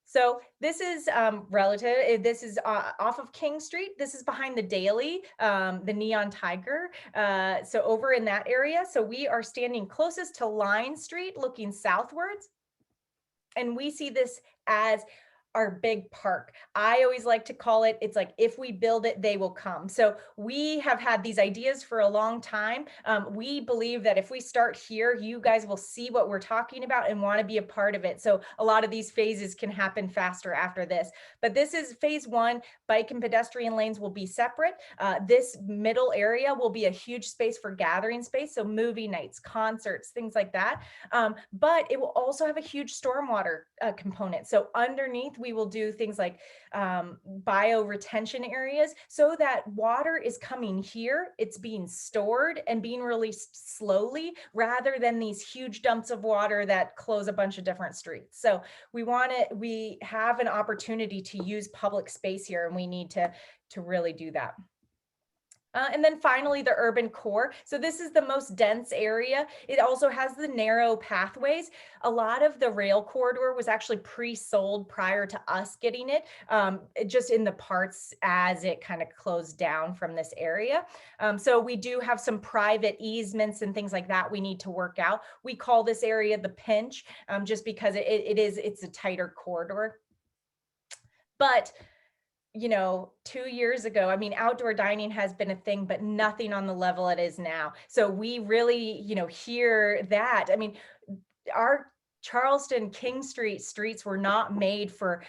So this is relative. This is off of King Street. This is behind the Daily, the Neon Tiger. So over in that area. So we are standing closest to Line Street, looking southwards. And we see this as our big park. I always like to call it, it's like, if we build it, they will come. So we have had these ideas for a long time. We believe that if we start here, you guys will see what we're talking about and want to be a part of it. So a lot of these phases can happen faster after this. But this is phase one. Bike and pedestrian lanes will be separate. This middle area will be a huge space for gathering space. So movie nights, concerts, things like that. But it will also have a huge stormwater component. So underneath, we will do things like bio retention areas so that water is coming here, it's being stored and being released slowly rather than these huge dumps of water that close a bunch of different streets. So we have an opportunity to use public space here, and we need to really do that. And then finally, the urban core. So this is the most dense area. It also has the narrow pathways. A lot of the rail corridor was actually pre-sold prior to us getting it, just in the parts as it kind of closed down from this area. So we do have some private easements and things like that we need to work out. We call this area the pinch, just because it's a tighter corridor. But 2 years ago, I mean, outdoor dining has been a thing, but nothing on the level it is now. So we really, hear that. I mean, our Charleston King Street streets were not made for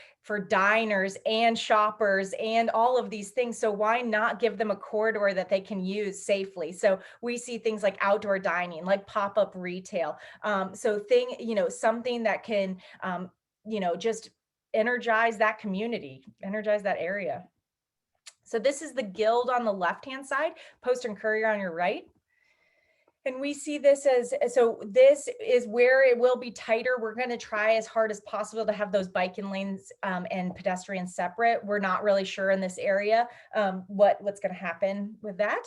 diners and shoppers and all of these things. So why not give them a corridor that they can use safely? So we see things like outdoor dining, like pop-up retail. Something that can, just energize that community, energize that area. So this is the Guild on the left-hand side, Post and Courier on your right. And we see this so this is where it will be tighter. We're going to try as hard as possible to have those bike and lanes and pedestrians separate. We're not really sure in this area what's going to happen with that.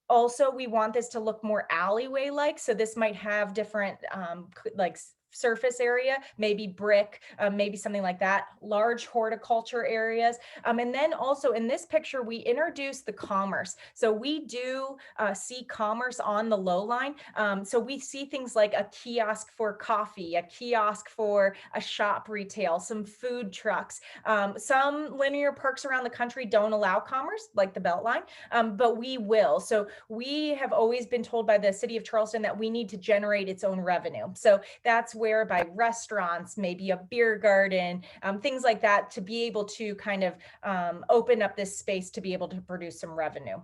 Also, we want this to look more alleyway-like. So this might have different surface area, maybe brick, maybe something like that, large horticulture areas. And then also in this picture, we introduced the commerce. So we do see commerce on the Lowline. So we see things like a kiosk for coffee, a kiosk for a shop retail, some food trucks. Some linear parks around the country don't allow commerce, like the Beltline, but we will. So we have always been told by the city of Charleston that we need to generate its own revenue. So that's whereby restaurants, maybe a beer garden, things like that, to be able to kind of open up this space to be able to produce some revenue.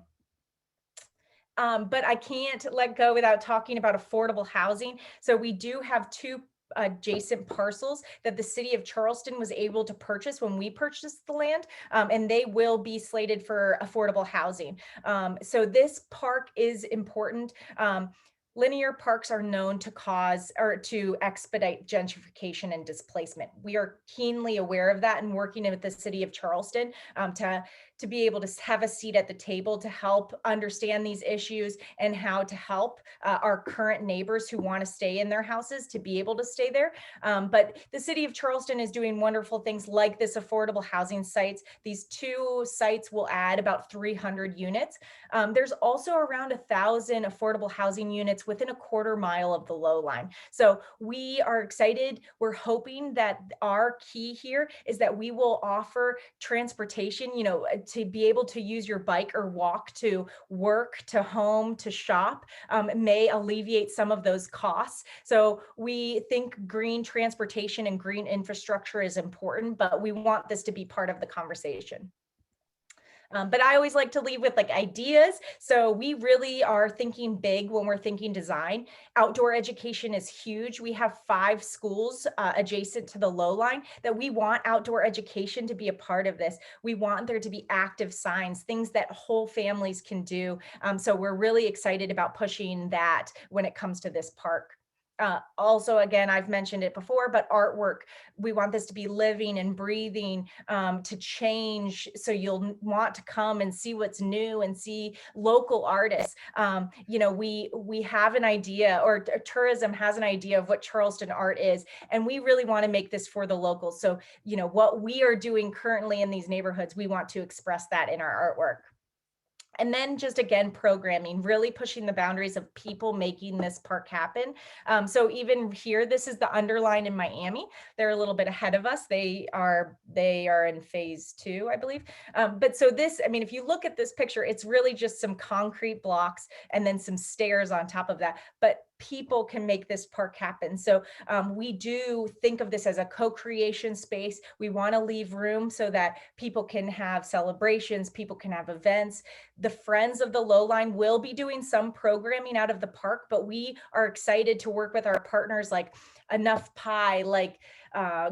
But I can't let go without talking about affordable housing. So we do have two adjacent parcels that the city of Charleston was able to purchase when we purchased the land, and they will be slated for affordable housing. So this park is important. Linear parks are known to expedite gentrification and displacement. We are keenly aware of that and working with the city of Charleston to be able to have a seat at the table to help understand these issues and how to help our current neighbors who want to stay in their houses to be able to stay there. But the city of Charleston is doing wonderful things like this affordable housing sites. These two sites will add about 300 units. There's also around 1,000 affordable housing units within a quarter mile of the Lowline. So we are excited. We're hoping that our key here is that we will offer transportation, to be able to use your bike or walk to work, to home, to shop, may alleviate some of those costs. So we think green transportation and green infrastructure is important, but we want this to be part of the conversation. But I always like to leave with ideas. So we really are thinking big when we're thinking design. Outdoor education is huge. We have 5 schools adjacent to the Lowline that we want outdoor education to be a part of this. We want there to be active signs, things that whole families can do. So we're really excited about pushing that when it comes to this park. Also, again, I've mentioned it before, but artwork, we want this to be living and breathing, to change. So you'll want to come and see what's new and see local artists. We have an idea, or tourism has an idea of what Charleston art is, and we really want to make this for the locals. So, what we are doing currently in these neighborhoods, we want to express that in our artwork. And then just again, programming, really pushing the boundaries of people making this park happen. So even here, this is the Underline in Miami. They're a little bit ahead of us. They are in phase 2, I believe. But so this, I mean, if you look at this picture, it's really just some concrete blocks and then some stairs on top of that. But people can make this park happen. So we do think of this as a co-creation space. We want to leave room so that people can have celebrations, people can have events. The Friends of the Lowline will be doing some programming out of the park, but we are excited to work with our partners like Enough Pie, like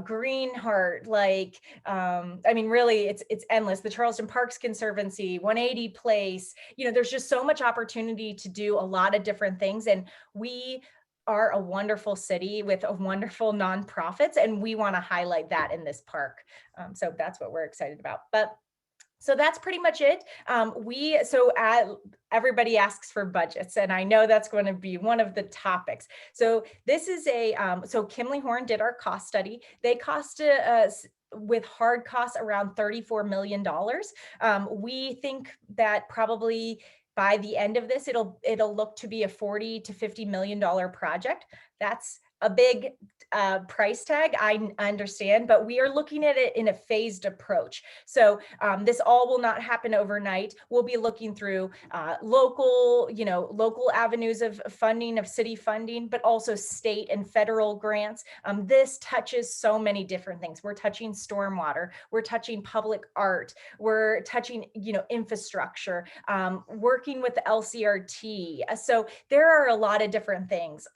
Green Heart, like really it's endless. The Charleston Parks Conservancy, 180 Place. There's just so much opportunity to do a lot of different things, and we are a wonderful city with a wonderful nonprofits, and we want to highlight that in this park. So that's what we're excited about. But so that's pretty much it. Everybody asks for budgets, and I know that's going to be one of the topics. So this is so Kimley Horn did our cost study. They costed us with hard costs around $34 million. We think that probably by the end of this, it'll look to be a $40 to $50 million project. That's a big price tag, I understand, but we are looking at it in a phased approach. So this all will not happen overnight. We'll be looking through local avenues of funding, of city funding, but also state and federal grants. This touches so many different things. We're touching stormwater, we're touching public art, we're touching, infrastructure, working with the LCRT. So there are a lot of different things.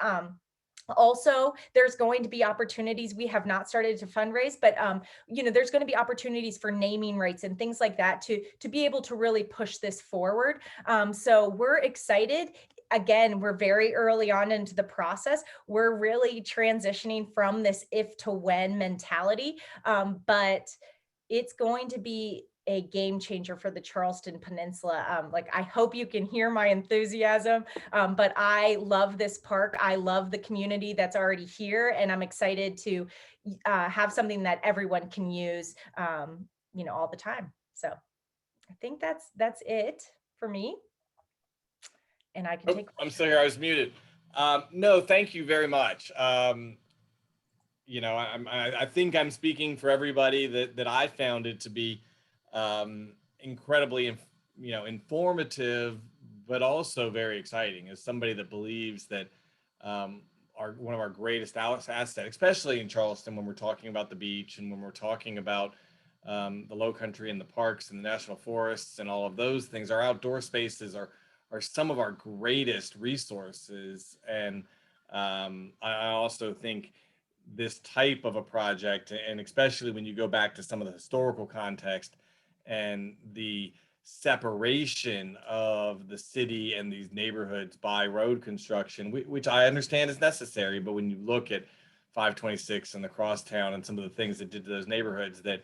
Also, there's going to be opportunities. We have not started to fundraise, but there's going to be opportunities for naming rights and things like that to be able to really push this forward. So we're excited. Again, we're very early on into the process. We're really transitioning from this if to when mentality, but it's going to be a game changer for the Charleston Peninsula. I hope you can hear my enthusiasm, but I love this park. I love the community that's already here, and I'm excited to have something that everyone can use, all the time. So I think that's it for me. And I can take. I'm still here. I was muted. No, thank you very much. I think I'm speaking for everybody that I found it to be incredibly, informative, but also very exciting as somebody that believes that one of our greatest assets, especially in Charleston, when we're talking about the beach and when we're talking about the low country and the parks and the national forests and all of those things, our outdoor spaces are some of our greatest resources. And I also think this type of a project, and especially when you go back to some of the historical context and the separation of the city and these neighborhoods by road construction, which I understand is necessary, but when you look at 526 and the crosstown and some of the things that did to those neighborhoods, that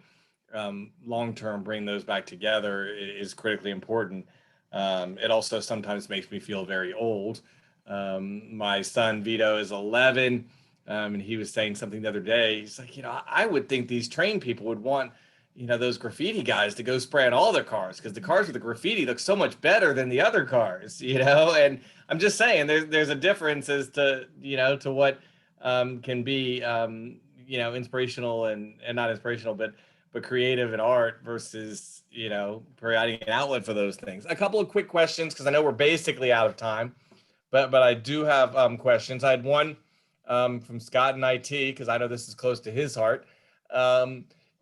long-term bring those back together is critically important. It also sometimes makes me feel very old. My son Vito is 11, and he was saying something the other day. He's like, I would think these train people would want those graffiti guys to go spray on all their cars, because the cars with the graffiti look so much better than the other cars, and I'm just saying there's a difference as to, to what can be, inspirational and not inspirational, but creative and art versus, providing an outlet for those things. A couple of quick questions, because I know we're basically out of time, but I do have questions. I had one from Scott in IT, because I know this is close to his heart.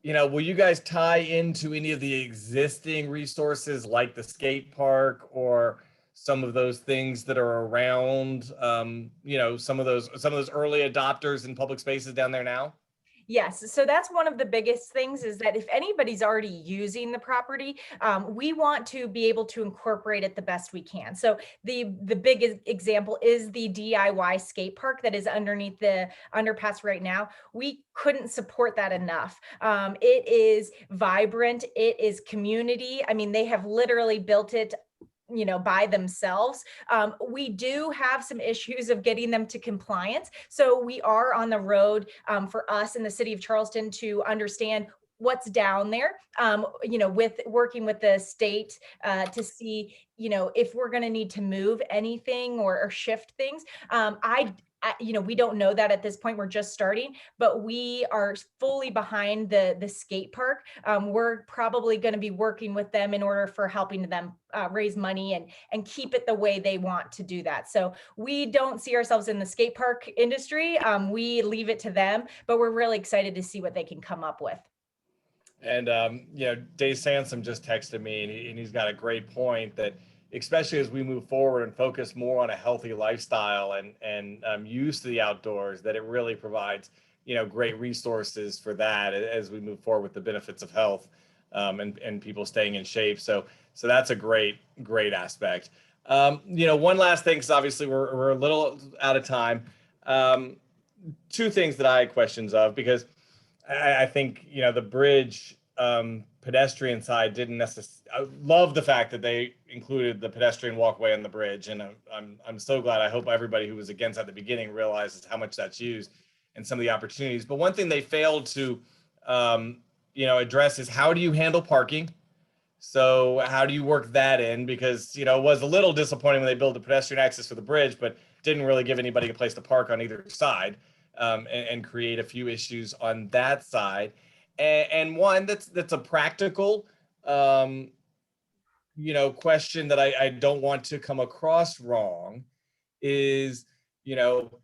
Will you guys tie into any of the existing resources like the skate park or some of those things that are around, some of those early adopters in public spaces down there now? Yes, so that's one of the biggest things, is that if anybody's already using the property, we want to be able to incorporate it the best we can. So the biggest example is the DIY skate park that is underneath the underpass right now. We couldn't support that enough. It is vibrant, it is community. I mean, they have literally built it, you know, by themselves. We do have some issues of getting them to compliance. So we are on the road, for us in the city of Charleston to understand what's down there, you know, with working with the state, to see, you know, if we're going to need to move anything or shift things. You know, we don't know that at this point. We're just starting, but we are fully behind the skate park. We're probably going to be working with them in order for helping them raise money and keep it the way they want to do that. So we don't see ourselves in the skate park industry. We leave it to them, but we're really excited to see what they can come up with. And you know, Dave Sansom just texted me, and he's got a great point that, especially as we move forward and focus more on a healthy lifestyle and use to the outdoors, that it really provides, you know, great resources for that as we move forward with the benefits of health, and people staying in shape. So that's a great aspect. You know, one last thing, because obviously we're a little out of time. Two things that I had questions of, because I think, you know, the bridge pedestrian side didn't necessarily. I love the fact that they included the pedestrian walkway on the bridge, and I'm so glad. I hope everybody who was against at the beginning realizes how much that's used and some of the opportunities. But one thing they failed to, you know, address is, how do you handle parking? So how do you work that in? Because, you know, it was a little disappointing when they built the pedestrian access for the bridge, but didn't really give anybody a place to park on either side, and create a few issues on that side. And one that's a practical, you know, question that I don't want to come across wrong is, you know,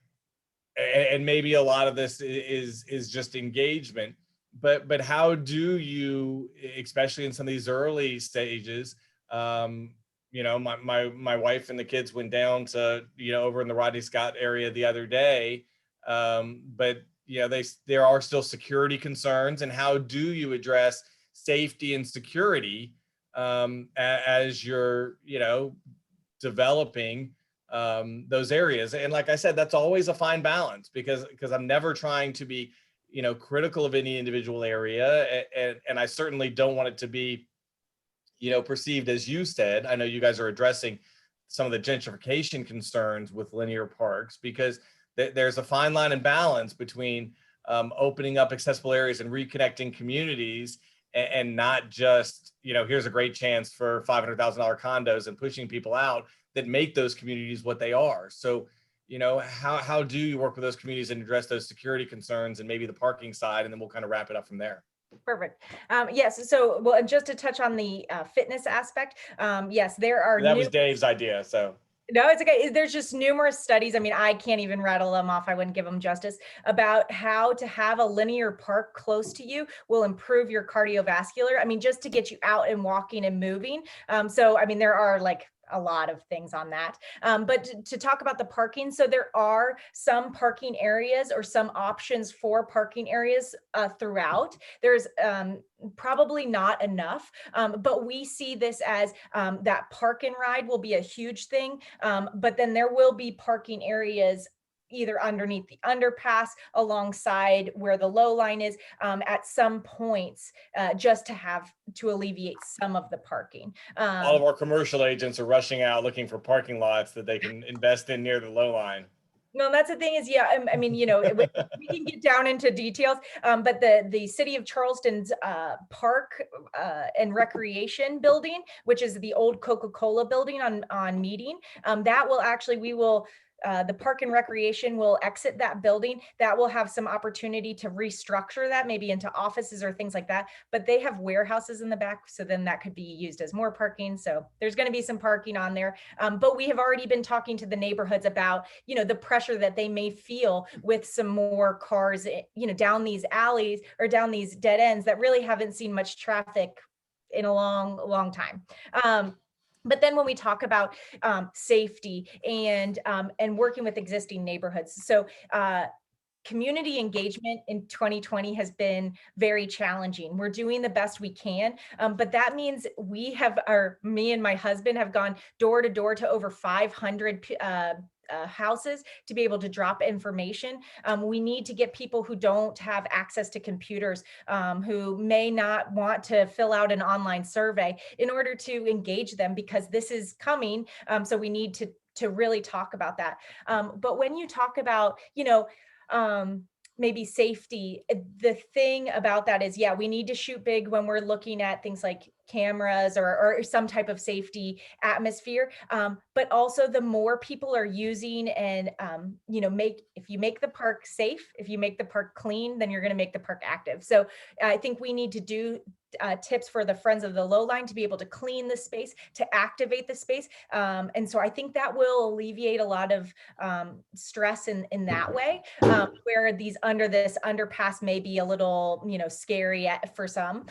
and maybe a lot of this is just engagement, but how do you, especially in some of these early stages, you know, my wife and the kids went down to, you know, over in the Rodney Scott area the other day, but you know, there are still security concerns, and how do you address safety and security, as you're, you know, developing those areas? And like I said, that's always a fine balance, because I'm never trying to be, you know, critical of any individual area, and I certainly don't want it to be, you know, perceived, as you said. I know you guys are addressing some of the gentrification concerns with linear parks, because there's a fine line and balance between opening up accessible areas and reconnecting communities, and not just, you know, here's a great chance for $500,000 condos and pushing people out that make those communities what they are. So, you know, how do you work with those communities and address those security concerns and maybe the parking side, and then we'll kind of wrap it up from there. Perfect. Yes. So, well, and just to touch on the fitness aspect, yes, there are That was Dave's idea. So no, it's okay. There's just numerous studies. I mean, I can't even rattle them off. I wouldn't give them justice, about how to have a linear park close to you will improve your cardiovascular. I mean, just to get you out and walking and moving. So, I mean, there are like a lot of things on that. But to talk about the parking, so there are some parking areas or some options for parking areas throughout. There's probably not enough, but we see this as that park and ride will be a huge thing. But then there will be parking areas either underneath the underpass, alongside where the low line is, at some points, just to alleviate some of the parking. all of our commercial agents are rushing out looking for parking lots that they can invest in near the low line. No, that's the thing is, yeah, I mean, you know, we can get down into details, but the city of Charleston's park and recreation building, which is the old Coca-Cola building on Meeting, that will actually, the park and recreation will exit that building. That will have some opportunity to restructure that maybe into offices or things like that. But they have warehouses in the back, so then that could be used as more parking. So there's going to be some parking on there. But we have already been talking to the neighborhoods about, you know, the pressure that they may feel with some more cars, you know, down these alleys or down these dead ends that really haven't seen much traffic in a long time. But then when we talk about safety and working with existing neighborhoods, so community engagement in 2020 has been very challenging. We're doing the best we can, but that means me and my husband have gone door to door to over 500 houses to be able to drop information. We need to get people who don't have access to computers, who may not want to fill out an online survey, in order to engage them, because this is coming. So we need to really talk about that. But when you talk about, maybe safety, the thing about that is, yeah, we need to shoot big when we're looking at things like cameras or some type of safety atmosphere. But also, the more people are using and, if you make the park safe, if you make the park clean, then you're going to make the park active. So I think we need to do tips for the Friends of the Lowline to be able to clean the space, to activate the space. And so I think that will alleviate a lot of stress in that way, where under this underpass may be a little, scary for some.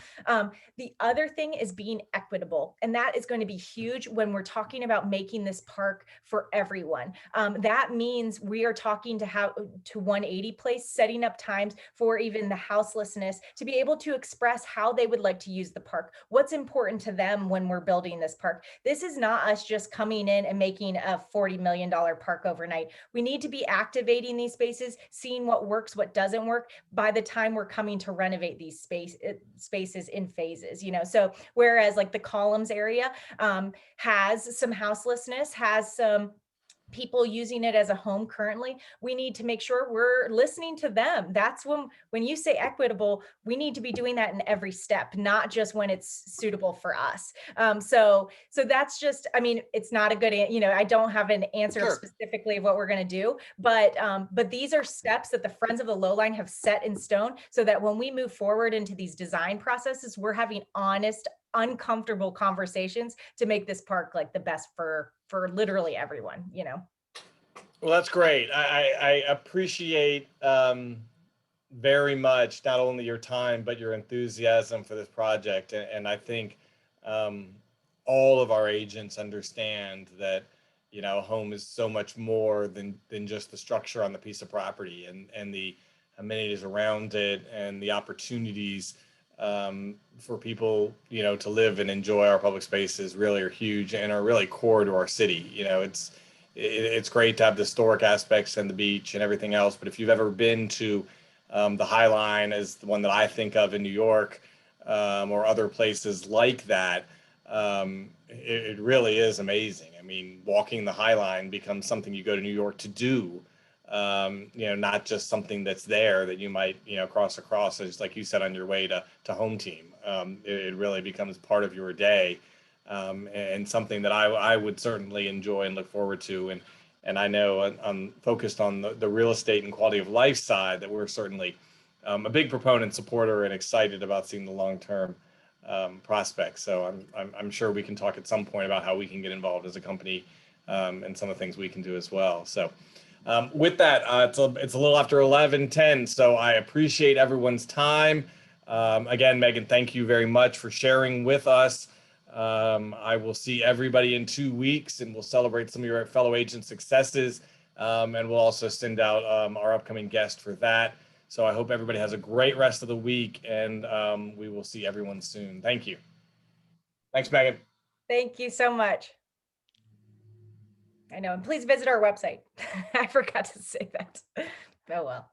The other thing is being equitable. And that is going to be huge when we're talking about making this park for everyone. That means we are talking to 180 Place, setting up times for even the houselessness to be able to express how they would like to use the park, what's important to them when we're building this park. This is not us just coming in and making a $40 million park overnight. We need to be activating these spaces, seeing what works, what doesn't work, by the time we're coming to renovate these spaces in phases. So whereas like the Columns area has some houselessness, has some people using it as a home currently, we need to make sure we're listening to them. That's when you say equitable, we need to be doing that in every step, not just when it's suitable for us. So that's just, it's not a good, I don't have an answer Sure. specifically of what we're going to do, but these are steps that the Friends of the Lowline have set in stone, so that when we move forward into these design processes, we're having honest, uncomfortable conversations to make this park like the best for literally everyone. Well, that's great. I appreciate very much not only your time, but your enthusiasm for this project. And I think all of our agents understand that, home is so much more than just the structure on the piece of property, and the amenities around it, and the opportunities for people, to live and enjoy our public spaces really are huge and are really core to our city. It's great to have the historic aspects and the beach and everything else, but if you've ever been to the High Line, as the one that I think of in New York, or other places like that, it really is amazing. Walking the High Line becomes something you go to New York to do. Not just something that's there that you might, cross across, as like you said, on your way to home team. It really becomes part of your day, and something that I would certainly enjoy and look forward to. And I know I'm focused on the real estate and quality of life side, that we're certainly a big proponent, supporter, and excited about seeing the long-term prospects. So I'm sure we can talk at some point about how we can get involved as a company, and some of the things we can do as well. So with that, it's a little after 11:10, so I appreciate everyone's time. Again, Megan, thank you very much for sharing with us. I will see everybody in 2 weeks, and we'll celebrate some of your fellow agent successes, and we'll also send out our upcoming guest for that. So I hope everybody has a great rest of the week, and we will see everyone soon. Thank you. Thanks, Megan. Thank you so much. I know, and please visit our website. I forgot to say that. Oh well.